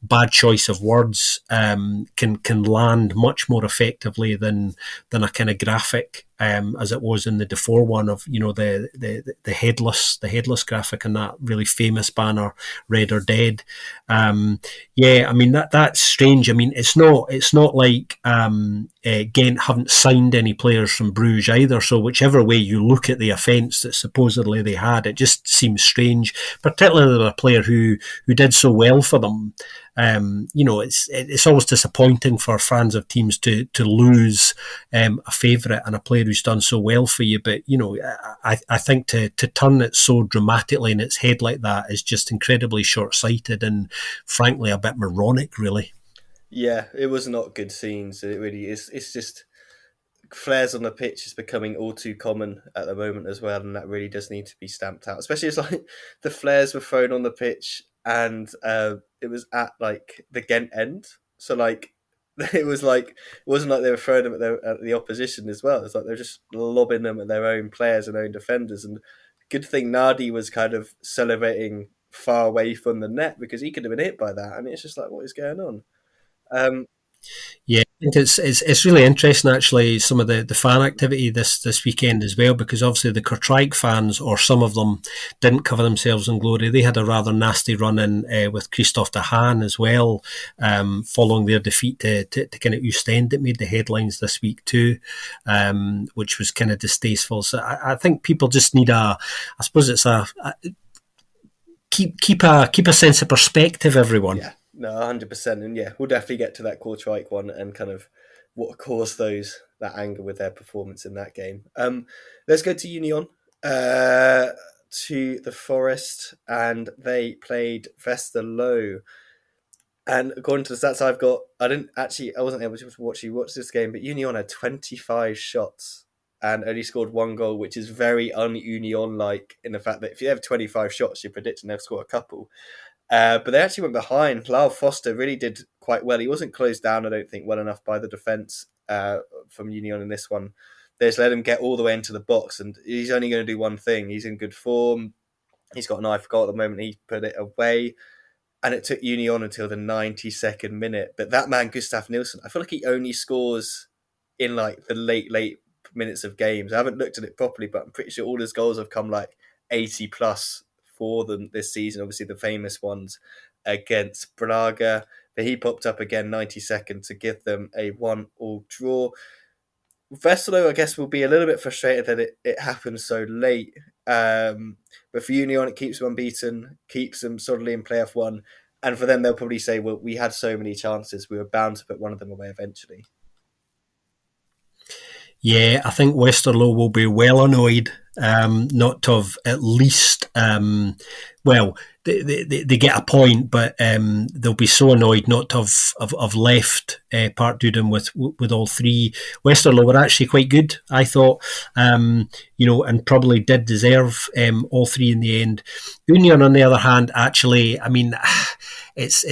bad choice of words can land much more effectively than a kind of graphic, as it was in the Defour one of the headless graphic and that really famous banner, Red or Dead. That's strange. It's not like Gent haven't signed any players from Bruges either. So whichever way you look at the offence that supposedly they had, it just seems strange, particularly a player who did so well for them. It's always disappointing for fans of teams to lose a favourite and a player who's done so well for you. But I think to turn it so dramatically in its head like that is just incredibly short-sighted and frankly a bit moronic, really. Yeah, it was not good scenes. It really is. It's just flares on the pitch is becoming all too common at the moment as well, and that really does need to be stamped out. Especially it's like the flares were thrown on the pitch, and it was at like the Gent end, so like it wasn't like they were throwing them at the opposition as well. It's like they're just lobbing them at their own players and own defenders. And good thing Nardi was kind of celebrating far away from the net, because he could have been hit by that. It's just like, what is going on? Yeah, I think it's really interesting, actually, some of the fan activity this weekend as well, because obviously the Kortrijk fans, or some of them, didn't cover themselves in glory. They had a rather nasty run-in with Christophe de Haan as well, following their defeat to kind of Oostende. It made the headlines this week too, which was kind of distasteful. So I think people just need keep a sense of perspective, everyone. Yeah. No, 100%. And yeah, we'll definitely get to that Kortrijk one and kind of what caused that anger with their performance in that game. Let's go to Union, to the Forest, and they played Westerlo. And according to the stats I've got, I wasn't able to watch this game, but Union had 25 shots and only scored one goal, which is very un-Union like in the fact that if you have 25 shots, you're predicting they'll score a couple. But they actually went behind. Lyle Foster really did quite well. He wasn't closed down, I don't think, well enough by the defence from Union in this one. They just let him get all the way into the box, and he's only going to do one thing. He's in good form. He's got an eye for goal at the moment. He put it away, and it took Union until the 92nd minute. But that man, Gustav Nielsen, I feel like he only scores in like the late minutes of games. I haven't looked at it properly, but I'm pretty sure all his goals have come like 80 plus for them this season. Obviously, the famous ones against Braga. But he popped up again 92nd to give them a 1-1 draw. Westerlo, I guess, will be a little bit frustrated that it happened so late. But for Union, it keeps them unbeaten, keeps them solidly in playoff one. And for them, they'll probably say, well, we had so many chances, we were bound to put one of them away eventually. Yeah, I think Westerlo will be well annoyed not to have at least, well, they get a point, but they'll be so annoyed not to have left Park Dudham with all three. Westerlo were actually quite good, I thought, and probably did deserve all three in the end. Union, on the other hand, actually, I mean, it's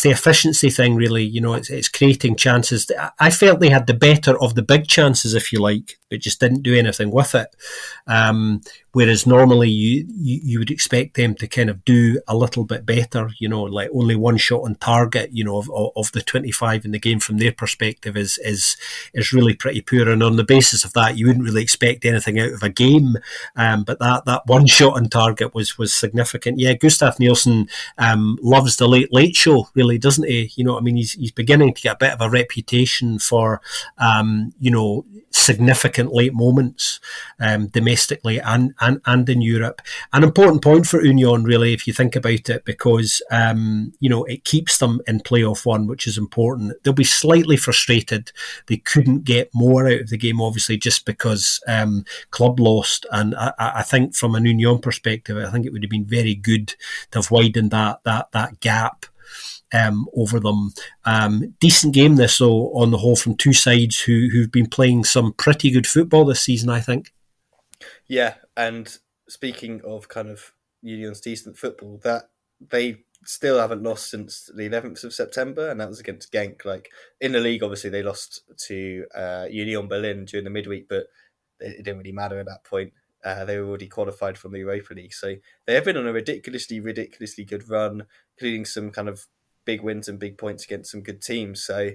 the efficiency thing, really. It's creating chances. I felt they had the better of the big chances, if you like, but just didn't do anything with it. Whereas normally you would expect them to kind of do a little bit better, like only one shot on target, of the 25 in the game from their perspective is really pretty poor. And on the basis of that, you wouldn't really expect anything out of a game. But that one shot on target was significant. Yeah, Gustav Nielsen loves the late show, really, doesn't he? I mean, he's beginning to get a bit of a reputation for, significant late moments domestically and in Europe. An important point for Union, really, if you think about it, because it keeps them in playoff one, which is important. They'll be slightly frustrated they couldn't get more out of the game, obviously, just because club lost. And I think from an Union perspective, I think it would have been very good to have widened that gap over them. Decent game this, though, on the whole, from two sides who've been playing some pretty good football this season, I think. Yeah, and speaking of kind of Union's decent football, that they still haven't lost since the 11th of September, and that was against Genk. Like in the league, obviously they lost to Union Berlin during the midweek, but it didn't really matter at that point. They were already qualified from the Europa League, so they have been on a ridiculously good run, including some kind of big wins and big points against some good teams. So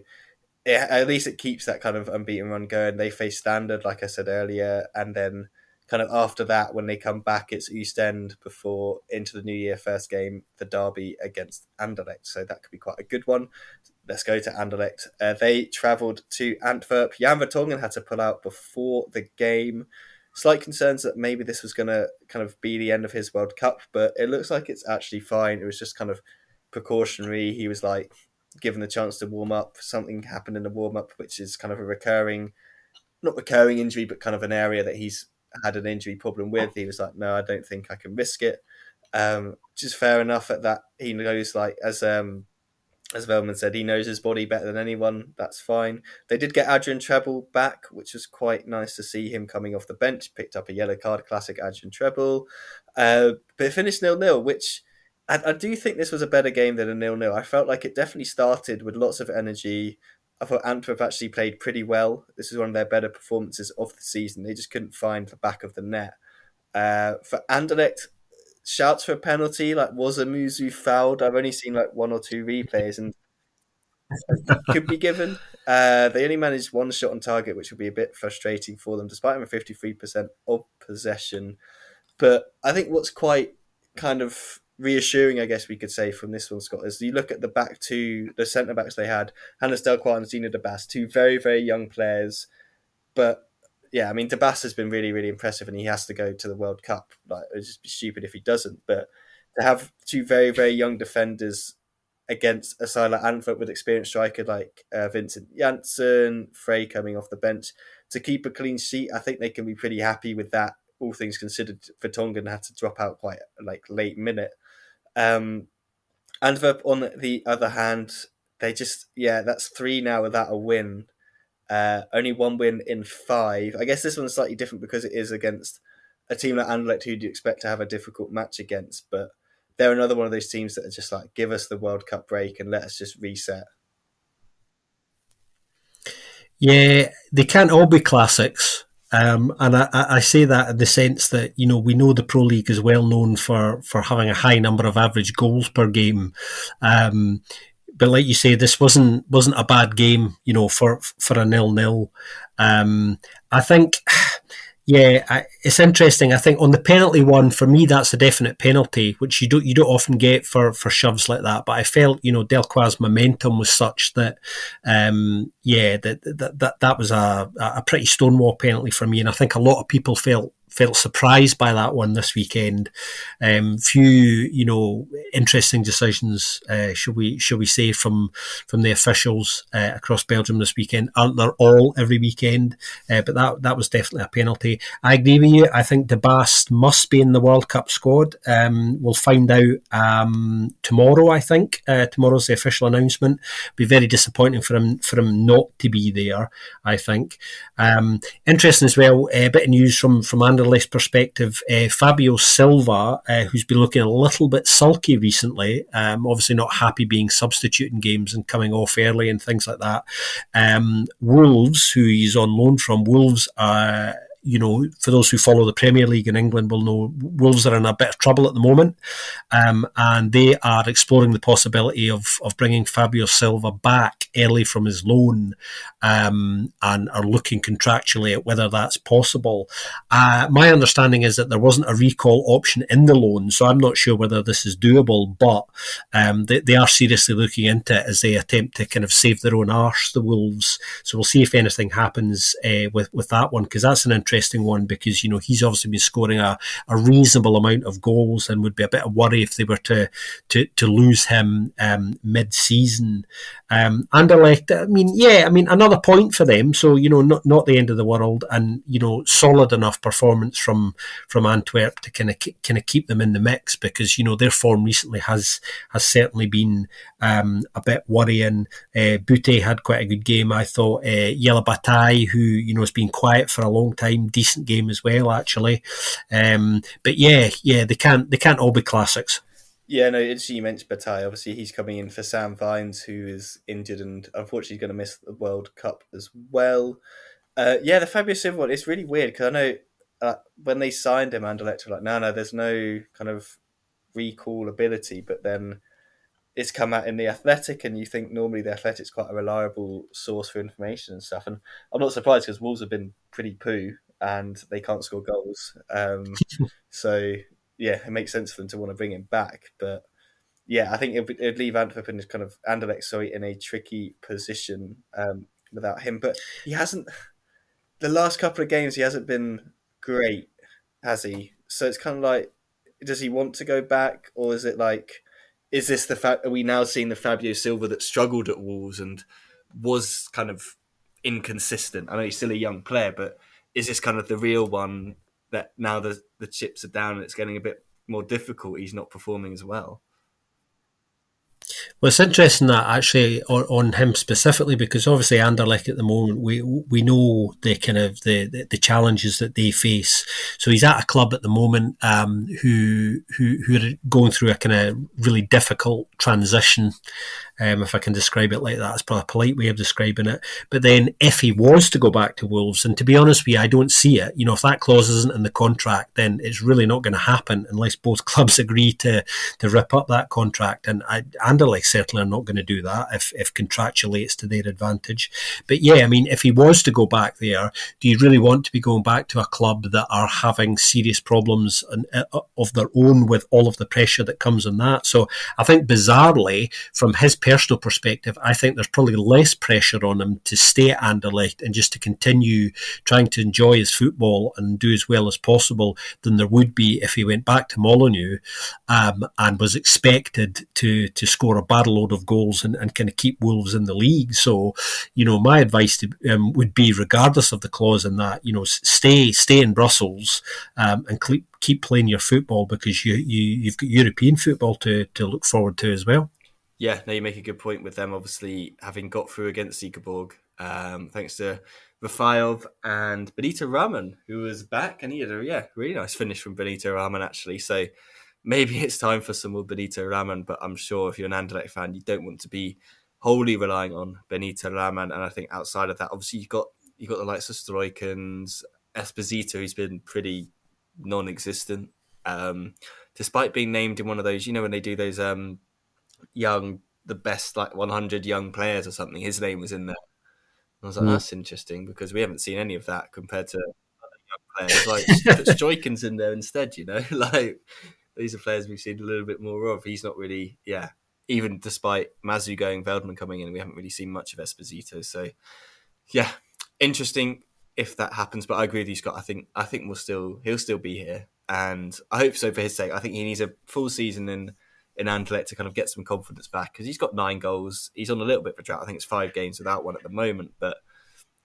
at least it keeps that kind of unbeaten run going. They face Standard, like I said earlier, and then kind of after that, when they come back, it's East End before into the new year first game, the derby against Anderlecht. So that could be quite a good one. Let's go to Anderlecht. They travelled to Antwerp. Jan Vertonghen had to pull out before the game. Slight concerns that maybe this was going to kind of be the end of his World Cup, but it looks like it's actually fine. It was just kind of precautionary. He was like given the chance to warm up. Something happened in the warm up, which is kind of a not recurring injury, but kind of an area that he's had an injury problem with. He was like, no, I don't think I can risk it. Which is fair enough at that. He knows, like, as Velman said, he knows his body better than anyone. That's fine. They did get Adrian Treble back, which was quite nice to see him coming off the bench. Picked up a yellow card, classic Adrian Treble. But it finished 0-0, which I do think this was a better game than a 0-0. I felt like it definitely started with lots of energy. I thought Antwerp actually played pretty well. This is one of their better performances of the season. They just couldn't find the back of the net. For Anderlecht, shouts for a penalty, like was Amuzu fouled? I've only seen like one or two replays and could be given. They only managed one shot on target, which would be a bit frustrating for them, despite having 53% of possession. But I think what's quite kind of reassuring, I guess we could say, from this one, Scott, is you look at the centre backs they had, Hannes Delquart and Zina De Bas, two very, very young players. But yeah, I mean, De Bas has been really, really impressive, and he has to go to the World Cup. Like, it'd just be stupid if he doesn't. But to have two very, very young defenders against a side like Antwerp with experienced striker like Vincent Janssen, Frey coming off the bench, to keep a clean sheet, I think they can be pretty happy with that. All things considered, Vertonghen had to drop out quite like late minute. Antwerp, on the other hand, that's 3 now without a win. Only one win in 5. I guess this one's slightly different because it is against a team like Anderlecht, who do you expect to have a difficult match against. But they're another one of those teams that are just like, give us the World Cup break and let us just reset. Yeah, they can't all be classics. And I say that in the sense that, we know the Pro League is well known for having a high number of average goals per game. But like you say, this wasn't a bad game, for a 0-0. I think, yeah, it's interesting. I think on the penalty one, for me, that's a definite penalty, which you don't often get for shoves like that. But I felt, Delcroix's momentum was such that, that was a pretty stonewall penalty for me, and I think a lot of people felt surprised by that one this weekend. Few, interesting decisions, should we say, from the officials across Belgium this weekend. Aren't there all every weekend? But that was definitely a penalty. I agree with you. I think De Bast must be in the World Cup squad. We'll find out tomorrow. I think tomorrow's the official announcement. Be very disappointing for him not to be there, I think. Interesting as well. A bit of news from Anderlecht's perspective. Fabio Silva, who's been looking a little bit sulky recently, obviously not happy being substitute in games and coming off early and things like that. Wolves, who he's on loan from, Wolves are, for those who follow the Premier League in England will know, Wolves are in a bit of trouble at the moment, and they are exploring the possibility of bringing Fabio Silva back early from his loan, and are looking contractually at whether that's possible. My understanding is that there wasn't a recall option in the loan, so I'm not sure whether this is doable, but they are seriously looking into it as they attempt to kind of save their own arse, the Wolves. So we'll see if anything happens with that one, because that's an interesting one, because he's obviously been scoring a reasonable amount of goals, and would be a bit of worry if they were to lose him mid-season. Anderlecht, another point for them, so not the end of the world, and solid enough performance from Antwerp to kind of keep them in the mix, because their form recently has certainly been a bit worrying. Butte had quite a good game, I thought. Yella Bataille, who has been quiet for a long time, decent game as well, actually. But they can't all be classics. Yeah, no, interesting you mentioned Bataille. Obviously, he's coming in for Sam Vines, who is injured and unfortunately going to miss the World Cup as well. The Fabio Silva one, it's really weird, because I know when they signed him, Anderlecht were like, no, there's no kind of recall ability, but then it's come out in the Athletic, and you think normally the Athletic's quite a reliable source for information and stuff. And I'm not surprised, because Wolves have been pretty poo and they can't score goals. So yeah, it makes sense for them to want to bring him back. But yeah, I think it'd leave Antwerp in kind of Anderlecht, in a tricky position without him. But he hasn't. The last couple of games, he hasn't been great, has he? So it's kind of like, does he want to go back, or is it like, is this the fact? Are we now seeing the Fabio Silva that struggled at Wolves and was kind of inconsistent? I know he's still a young player, but is this kind of the real one that now the chips are down and it's getting a bit more difficult? He's not performing as well. Well, it's interesting that actually on him specifically, because obviously Anderlecht at the moment, we know the kind of the challenges that they face. So he's at a club at the moment who are going through a kind of really difficult transition. If I can describe it like that, it's probably a polite way of describing it. But then if he was to go back to Wolves, and to be honest with you, I don't see it. If that clause isn't in the contract, then it's really not going to happen unless both clubs agree to rip up that contract. And Anderlecht certainly are not going to do that if contractually it's to their advantage. But yeah, if he was to go back there, do you really want to be going back to a club that are having serious problems of their own, with all of the pressure that comes on that? So I think bizarrely, from his personal perspective, I think there's probably less pressure on him to stay at Anderlecht and just to continue trying to enjoy his football and do as well as possible than there would be if he went back to Molineux and was expected to score a barrel load of goals and kind of keep Wolves in the league. So, my advice would be, regardless of the clause in that, stay in Brussels and keep playing your football, because you've got European football to look forward to as well. Yeah, no, you make a good point with them obviously having got through against Ziekeborg. thanks to Rafael and Benito Raman, who was back, and he had a really nice finish from Benito Raman actually. So maybe it's time for some more Benito Raman, but I'm sure if you're an Anderlecht fan, you don't want to be wholly relying on Benito Raman. And I think outside of that, obviously you've got the likes of Stroikens, Esposito, who's been pretty non-existent, despite being named in one of those. You know when they do those the best like 100 young players or something. His name was in there. I was like, Mm. that's interesting because we haven't seen any of that compared to players. Like, put Stroikens in there instead, like these are players we've seen a little bit more of. He's not really, even despite Mazu going, Veldman coming in, we haven't really seen much of Esposito. So, yeah, interesting if that happens. But I agree with you, Scott. I think he'll still be here, and I hope so for his sake. I think he needs a full season in Anderlecht to kind of get some confidence back because he's got 9 goals. He's on a little bit of a drought. I think it's 5 games without one at the moment, but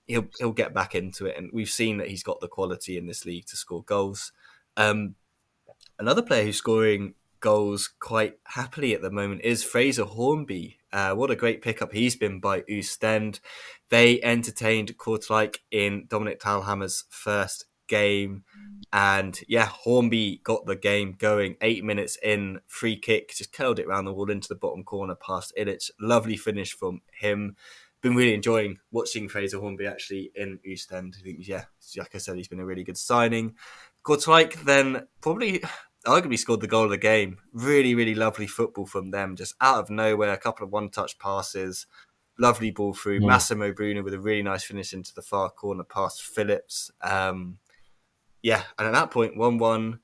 he'll get back into it, and we've seen that he's got the quality in this league to score goals. Another player who's scoring goals quite happily at the moment is Fraser Hornby. What a great pickup he's been by Oostend. They entertained Kortrijk in Dominic Thalhammer's first game. And Hornby got the game going 8 minutes in, free kick, just curled it around the wall into the bottom corner past Illich. Lovely finish from him. Been really enjoying watching Fraser Hornby actually in Oostend. I think, like I said, he's been a really good signing. Kortrijk then probably arguably scored the goal of the game. Really, really lovely football from them. Just out of nowhere, a couple of one-touch passes. Lovely ball through. Massimo Bruno with a really nice finish into the far corner past Phillips. And at that point, 1-1.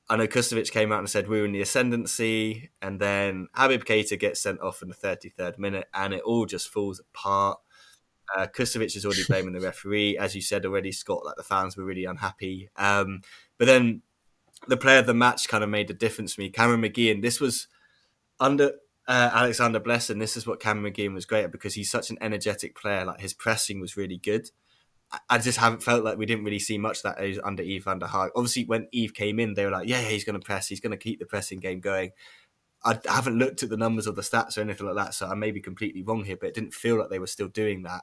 I know Kustovic came out and said we were in the ascendancy, and then Habib Keita gets sent off in the 33rd minute, and it all just falls apart. Kustovic is already blaming the referee. As you said already, Scott, like the fans were really unhappy. But then the player of the match kind of made a difference for me. Cameron McGeehan, this was under Alexander Blesson. This is what Cameron McGeehan was great at because he's such an energetic player. Like his pressing was really good. I just haven't felt like we didn't really see much of that under Yves van der Haag. Obviously, when Yves came in, they were like, he's going to press. He's going to keep the pressing game going. I haven't looked at the numbers or the stats or anything like that, so I may be completely wrong here, but it didn't feel like they were still doing that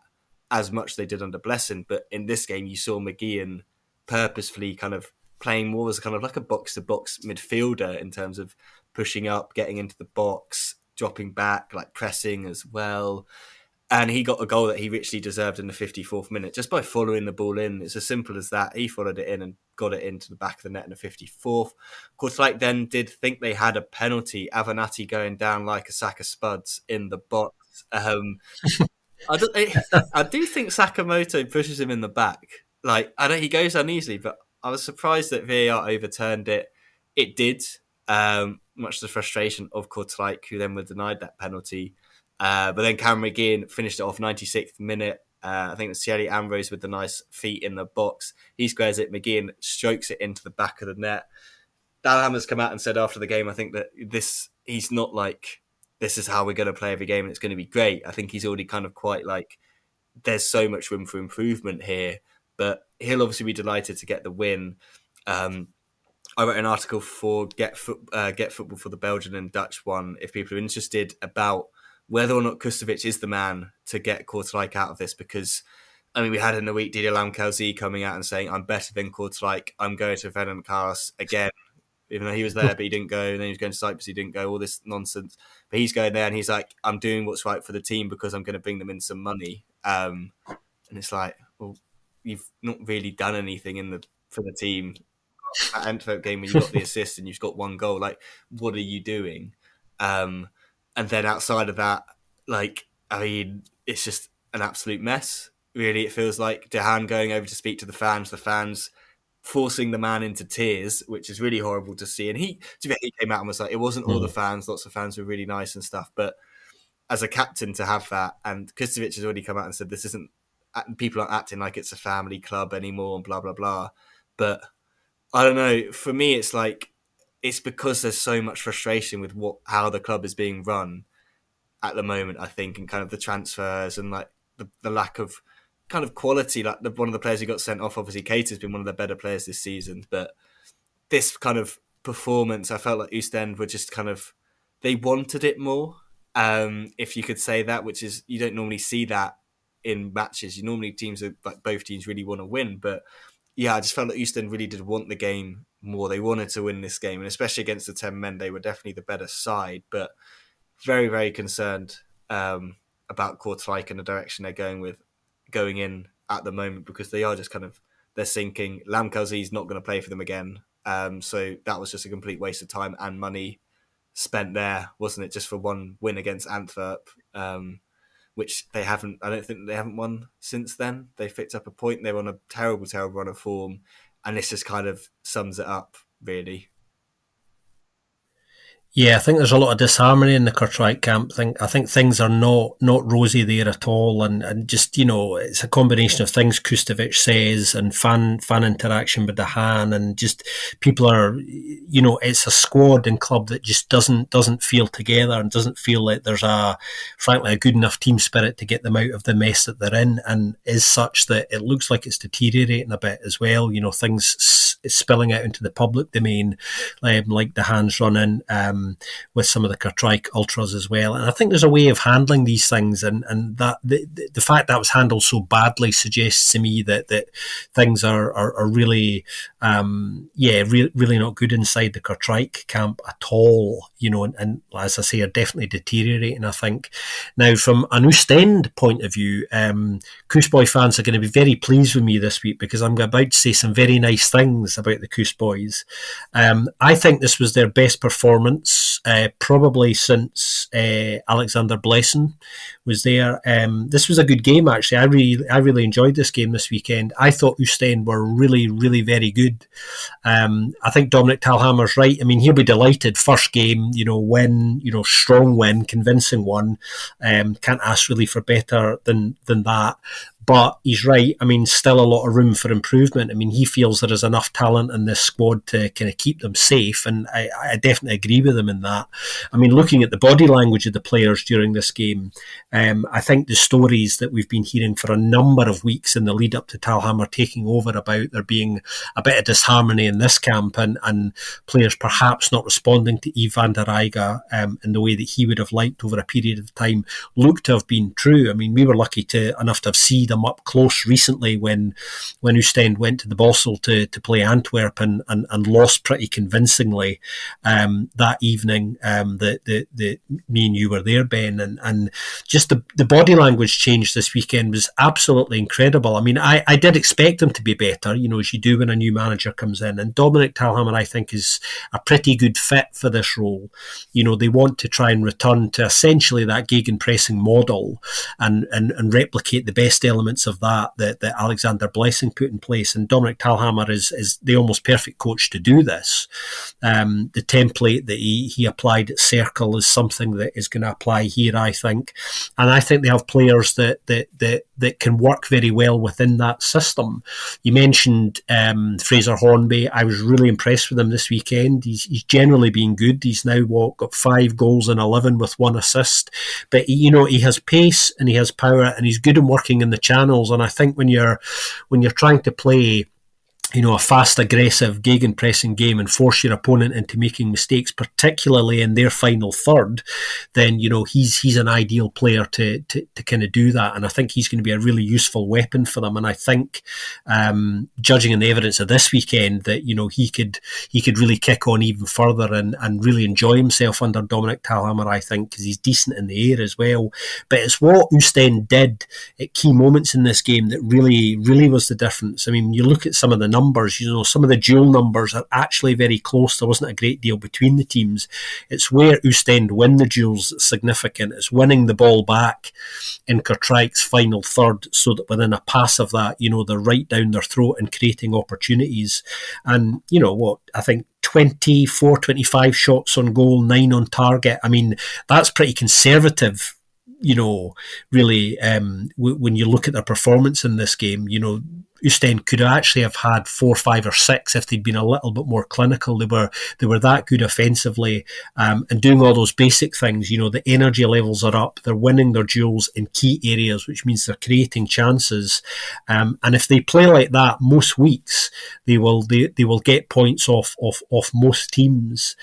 as much as they did under Blesson. But in this game, you saw McGeehan purposefully kind of playing more as kind of like a box-to-box midfielder in terms of pushing up, getting into the box, dropping back, like pressing as well. And he got a goal that he richly deserved in the 54th minute just by following the ball in. It's as simple as that. He followed it in and got it into the back of the net in the 54th. Kortrijk then did think they had a penalty. Avenatti going down like a sack of spuds in the box. I do think Sakamoto pushes him in the back. Like, I know he goes down easily, but I was surprised that VAR overturned it. It did, much to the frustration of Kortrijk, who then were denied that penalty. But then Cameron McGeehan finished it off 96th minute. I think it was Thierry Ambrose with the nice feet in the box. He squares it. McGeehan strokes it into the back of the net. Dalhammer's come out and said after the game, I think that he's not like, this is how we're going to play every game and it's going to be great. I think he's already kind of quite like, there's so much room for improvement here. But he'll obviously be delighted to get the win. I wrote an article for Get Football for the Belgian and Dutch one, if people are interested, about whether or not Kustovic is the man to get Kortrijk out of this, because we had in the week Didier Lamkelzee coming out and saying, I'm better than Kortrijk, I'm going to Venom Cars again, even though he was there, but he didn't go, and then he was going to Cyprus, he didn't go, all this nonsense. But he's going there and he's like, I'm doing what's right for the team because I'm going to bring them in some money. And it's like, well, you've not really done anything for the team. That Antwerp game when you got the assist and you've got 1 goal, like, what are you doing? And then outside of that, it's just an absolute mess. Really, it feels like Dehan going over to speak to the fans forcing the man into tears, which is really horrible to see. And he came out and was like, it wasn't all the fans. Lots of fans were really nice and stuff. But as a captain to have that, and Kustovic has already come out and said this isn't, people aren't acting like it's a family club anymore and blah, blah, blah. But I don't know. For me, it's like, it's because there's so much frustration with how the club is being run at the moment, I think, and kind of the transfers and like the lack of kind of quality. Like one of the players who got sent off, obviously Keita's been one of the better players this season, but this kind of performance, I felt like Oostend were just kind of, they wanted it more, if you could say that, which is, you don't normally see that in matches. Normally teams are like both teams really want to win, but yeah, I just felt that Houston really did want the game more. They wanted to win this game, and especially against the 10 men, they were definitely the better side. But very, very concerned about Kortrijk and the direction they're going in at the moment, because they are just they're sinking. Lamkelzie's not going to play for them again. So that was just a complete waste of time and money spent there, wasn't it? Just for one win against Antwerp, which I don't think they haven't won since then. They picked up a point. They were on a terrible, terrible run of form. And this just kind of sums it up, really. Yeah, I think there's a lot of disharmony in the Kortrijk camp. I think things are not rosy there at all, and just it's a combination of things Kustovic says and fan interaction with the Han, and just people are it's a squad and club that just doesn't feel together and doesn't feel like there's frankly a good enough team spirit to get them out of the mess that they're in, and is such that it looks like it's deteriorating a bit as well. Things spilling out into the public domain, like the Han's running. With some of the Kortrijk ultras as well, and I think there's a way of handling these things, and that the fact that was handled so badly suggests to me that things are really really not good inside the Kortrijk camp at all, and as I say, are definitely deteriorating, I think. Now, from an Oostend point of view, Koos fans are going to be very pleased with me this week, because I'm about to say some very nice things about the Koos Boys. I think this was their best performance probably since Alexander Blesson was there. This was a good game, actually. I really enjoyed this game this weekend. I thought Oostend were really, really very good. I think Dominic Talhammer's right. I mean, he'll be delighted. First game, win, strong win, convincing one. Can't ask really for better than that. But he's right. I mean, still a lot of room for improvement. I mean, he feels there is enough talent in this squad to kind of keep them safe, and I definitely agree with him in that. I mean, looking at the body language of the players during this game, I think the stories that we've been hearing for a number of weeks in the lead up to Talhammer taking over about there being a bit of disharmony in this camp, and players perhaps not responding to Yves van der Eyga in the way that he would have liked over a period of time, look to have been true. I mean, we were lucky enough to have seen them up close recently when Oostend went to the Bossel to play Antwerp and lost pretty convincingly that evening. The me and you were there, Ben, and just the body language change this weekend was absolutely incredible. I mean, I did expect them to be better, as you do when a new manager comes in, and Dominic Talhammer, I think, is a pretty good fit for this role. They want to try and return to essentially that gegenpressing model and replicate the best elements of that Alexander Blessing put in place, and Dominic Talhammer is the almost perfect coach to do this. The template that he applied at Circle is something that is going to apply here, I think, and I think they have players that can work very well within that system. You mentioned Fraser Hornby. I was really impressed with him this weekend. He's generally been good. He's now got 5 goals and 11 with 1 assist, but he has pace and he has power, and he's good in working in the channels. And I think when you're trying to play a fast, aggressive, gegenpressing game and force your opponent into making mistakes, particularly in their final third, then he's an ideal player to kind of do that. And I think he's going to be a really useful weapon for them. And I think, judging on the evidence of this weekend, that he could really kick on even further and really enjoy himself under Dominic Talhammer, I think, because he's decent in the air as well. But it's what Oostend did at key moments in this game that really, really was the difference. I mean, you look at some of the numbers, some of the dual numbers are actually very close. There wasn't a great deal between the teams. It's where Oostend win the duels that's significant. It's winning the ball back in Kortrijk's final third, so that within a pass of that, they're right down their throat and creating opportunities. And I think 24, 25 shots on goal, 9 on target. I mean, that's pretty conservative, really, when you look at their performance in this game. Oostend could actually have had 4, 5 or 6 if they'd been a little bit more clinical. They were that good offensively, and doing all those basic things. The energy levels are up. They're winning their duels in key areas, which means they're creating chances. And if they play like that most weeks, they will get points off most teams.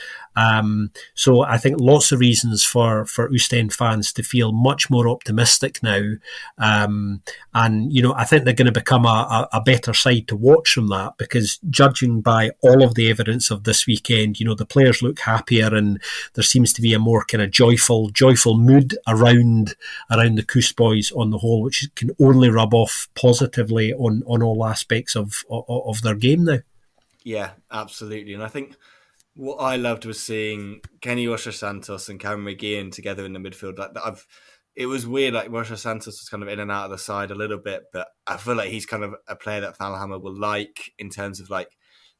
So I think lots of reasons for Oostend fans to feel much more optimistic now. And I think they're going to become a better side to watch from that, because judging by all of the evidence of this weekend, the players look happier, and there seems to be a more kind of joyful mood around the Coast boys on the whole, which can only rub off positively on all aspects of their game now. Yeah, absolutely. And I think what I loved was seeing Kenny Rocha-Santos and Cameron McGeehan together in the midfield. It was weird, like Rocha-Santos was kind of in and out of the side a little bit, but I feel like he's kind of a player that Thalhammer will like in terms of like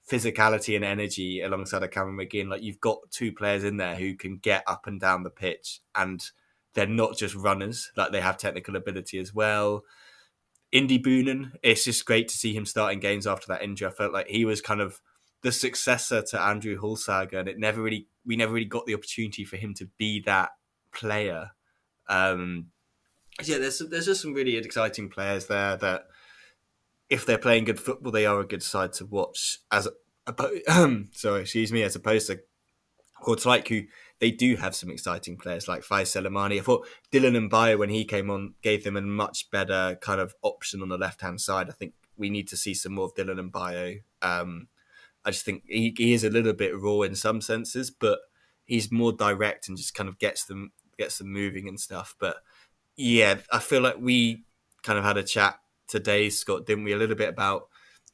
physicality and energy alongside a Cameron McGeehan. Like, you've got two players in there who can get up and down the pitch, and they're not just runners, like they have technical ability as well. Indy Boonen, it's just great to see him starting games after that injury. I felt like he was kind of the successor to Andrew Hulsager, and we never really got the opportunity for him to be that player. There's just some really exciting players there that, if they're playing good football, they are a good side to watch. As opposed to Kortrijk, who they do have some exciting players like Faisal Amani. I thought Dylan Mbaye, when he came on, gave them a much better kind of option on the left-hand side. I think we need to see some more of Dylan Mbaye. I just think he is a little bit raw in some senses, but he's more direct and just kind of gets them moving and stuff. But yeah, I feel like we kind of had a chat today, Scott, didn't we, a little bit about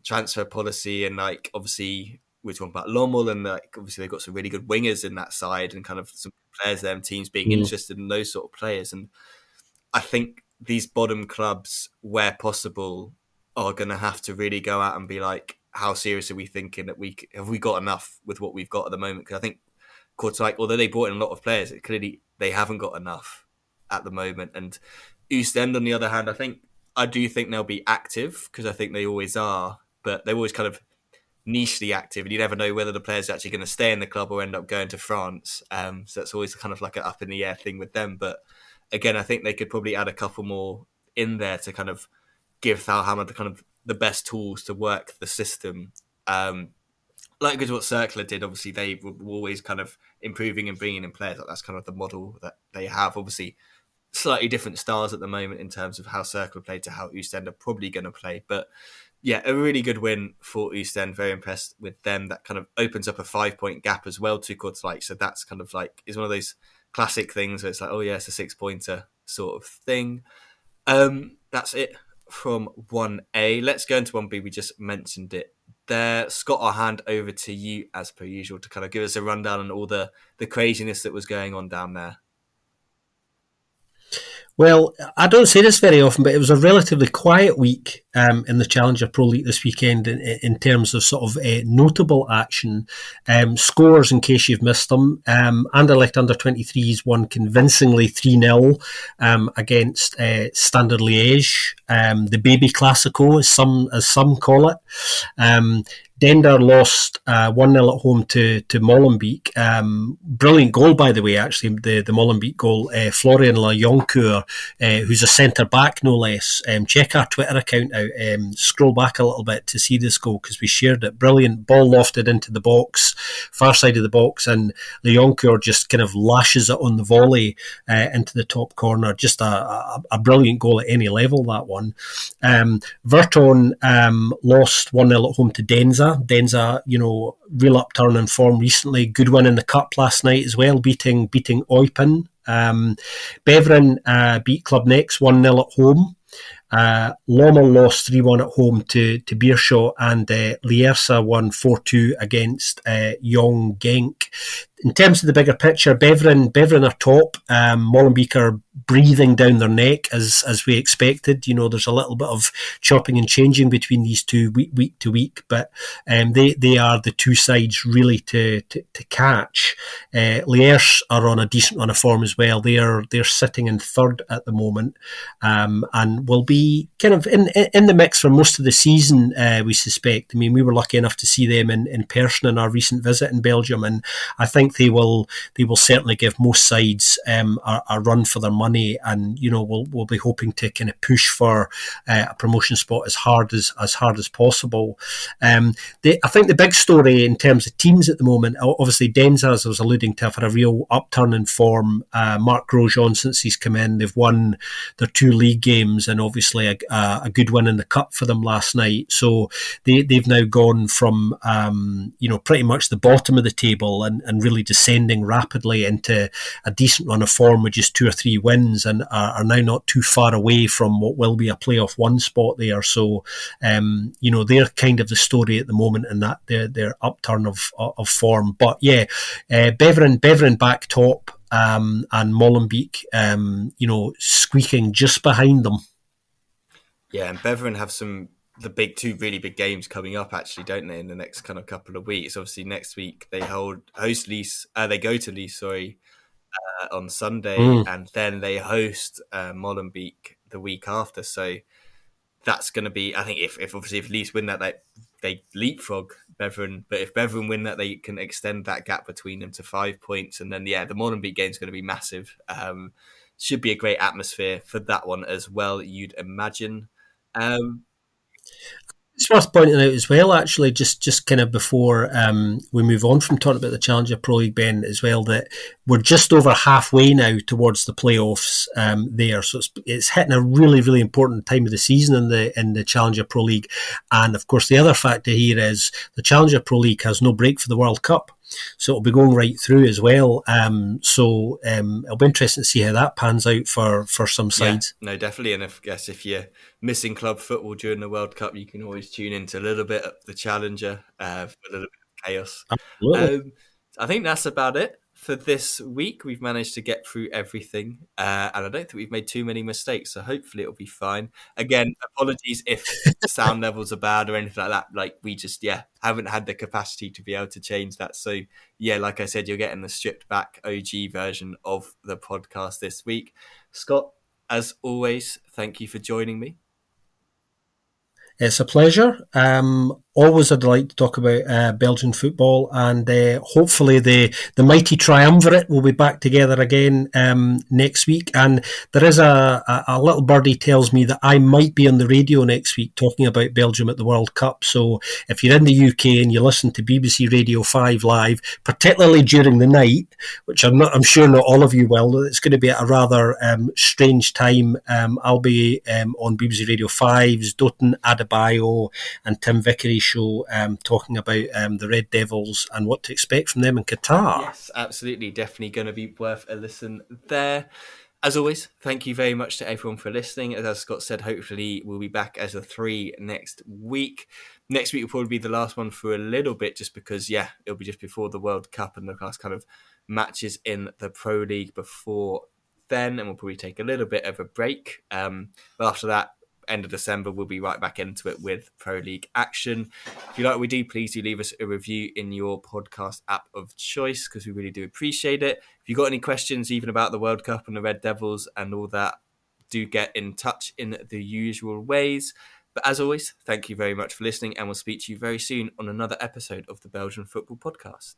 transfer policy, and like obviously we're talking about Lommel, and like obviously they've got some really good wingers in that side, and kind of some players there and teams being interested in those sort of players. And I think these bottom clubs, where possible, are going to have to really go out and be like, how serious are we thinking that have we got enough with what we've got at the moment? Because I think Kortrijk, although they brought in a lot of players, clearly they haven't got enough at the moment. And Oostend, on the other hand, I do think they'll be active, because I think they always are, but they're always kind of nichely active, and you never know whether the player's actually going to stay in the club or end up going to France. So that's always kind of like an up in the air thing with them. But again, I think they could probably add a couple more in there to kind of give Thalhammer the best tools to work the system. Like what Circular did, obviously they were always kind of improving and bringing in players. Like, that's kind of the model that they have. Obviously, slightly different styles at the moment in terms of how Circular played to how Oostend are probably going to play. But yeah, a really good win for Oostend. Very impressed with them. That kind of opens up a 5-point gap as well to Kortrijk. So that's kind of like, is one of those classic things where it's like, oh yeah, it's a 6-pointer sort of thing. That's it from 1A. Let's go into 1B. We just mentioned it there. Scott, I'll hand over to you as per usual to kind of give us a rundown on all the craziness that was going on down there. Well, I don't say this very often, but it was a relatively quiet week in the Challenger Pro League this weekend in terms of sort of notable action. Scores, in case you've missed them. Anderlecht under-23s won convincingly 3-0 against Standard Liège, the baby Classico, as some call it. Dender lost 1-0 at home to Molenbeek. Brilliant goal, by the way, actually, the Molenbeek goal. Florian Lajoncourt, who's a centre-back, no less. Check our Twitter account out. Scroll back a little bit to see this goal, because we shared it. Brilliant ball lofted into the box, far side of the box, and Lajoncourt just kind of lashes it on the volley into the top corner. Just a brilliant goal at any level, that one. Verton lost 1-0 at home to Denza. Denza, real upturn in form recently. Good win in the cup last night as well, beating Eupen. Beveren beat Club Next 1-0 at home. Lommel lost 3-1 at home to Beerschot, and Lierse won 4-2 against Jong Genk. In terms of the bigger picture, Beveren are top. Molenbeek are breathing down their neck as we expected. There's a little bit of chopping and changing between these two week to week, but they are the two sides really to catch. Lierse are on a decent run of form as well. They're sitting in third at the moment, and will be be kind of in the mix for most of the season, we suspect. I mean, we were lucky enough to see them in person in our recent visit in Belgium, and I think they will certainly give most sides a run for their money, and we'll be hoping to kind of push for a promotion spot as hard as possible. I think the big story in terms of teams at the moment, obviously Denza, as I was alluding to, have had a real upturn in form. Mark Grosjean, since he's come in, they've won their 2 league games and obviously a good win in the cup for them last night. So they've now gone from pretty much the bottom of the table and really descending rapidly into a decent run of form with just 2 or 3 wins, and are now not too far away from what will be a playoff 1 spot there. So they're kind of the story at the moment in that their upturn of form. But yeah, Beveren back top, and Molenbeek, squeaking just behind them. Yeah, and Beveren have the 2 really big games coming up, actually, don't they, in the next kind of couple of weeks? Obviously, next week they host Leeds. They go to Leeds, on Sunday, and then they host Molenbeek the week after. So that's going to be, I think, if Leeds win that, they leapfrog Beveren. But if Beveren win that, they can extend that gap between them to 5 points. And then, the Molenbeek game is going to be massive. Should be a great atmosphere for that one as well, you'd imagine. It's worth pointing out as well, actually, just kind of before we move on from talking about the Challenger Pro League, Ben, as well, that we're just over halfway now towards the playoffs there. So it's hitting a really, really important time of the season in the Challenger Pro League. And of course, the other factor here is the Challenger Pro League has no break for the World Cup. So it'll be going right through as well. It'll be interesting to see how that pans out for some sides. Yeah, no, definitely. And I guess if you're missing club football during the World Cup, you can always tune into a little bit of the Challenger for a little bit of chaos. Absolutely. I think that's about it for this week. We've managed to get through everything, and I don't think we've made too many mistakes, so hopefully it'll be fine. Again, apologies if sound levels are bad or anything like that. Like, we just haven't had the capacity to be able to change that. So like I said, you're getting the stripped back OG version of the podcast this week. Scott, as always, thank you for joining me. It's a pleasure. Always a delight to talk about Belgian football, and hopefully the mighty triumvirate will be back together again next week. And there is a little birdie tells me that I might be on the radio next week talking about Belgium at the World Cup. So if you're in the UK and you listen to BBC Radio 5 live, particularly during the night, which I'm sure not all of you will, it's going to be at a rather strange time. I'll be on BBC Radio 5's Doughton Adebayo and Tim Vickery show talking about the Red Devils and what to expect from them in Qatar. Yes, absolutely. Definitely going to be worth a listen there. As always, thank you very much to everyone for listening. As Scott said, hopefully we'll be back as a 3 next week. Next week will probably be the last one for a little bit, just because, it'll be just before the World Cup and the last kind of matches in the Pro League before then, and we'll probably take a little bit of a break. But after that, end of December, we'll be right back into it with Pro League action. If you like what we do, please do leave us a review in your podcast app of choice, because we really do appreciate it. If you've got any questions even about the World Cup and the Red Devils and all that, do get in touch in the usual ways. But as always, thank you very much for listening, and we'll speak to you very soon on another episode of the Belgian Football Podcast.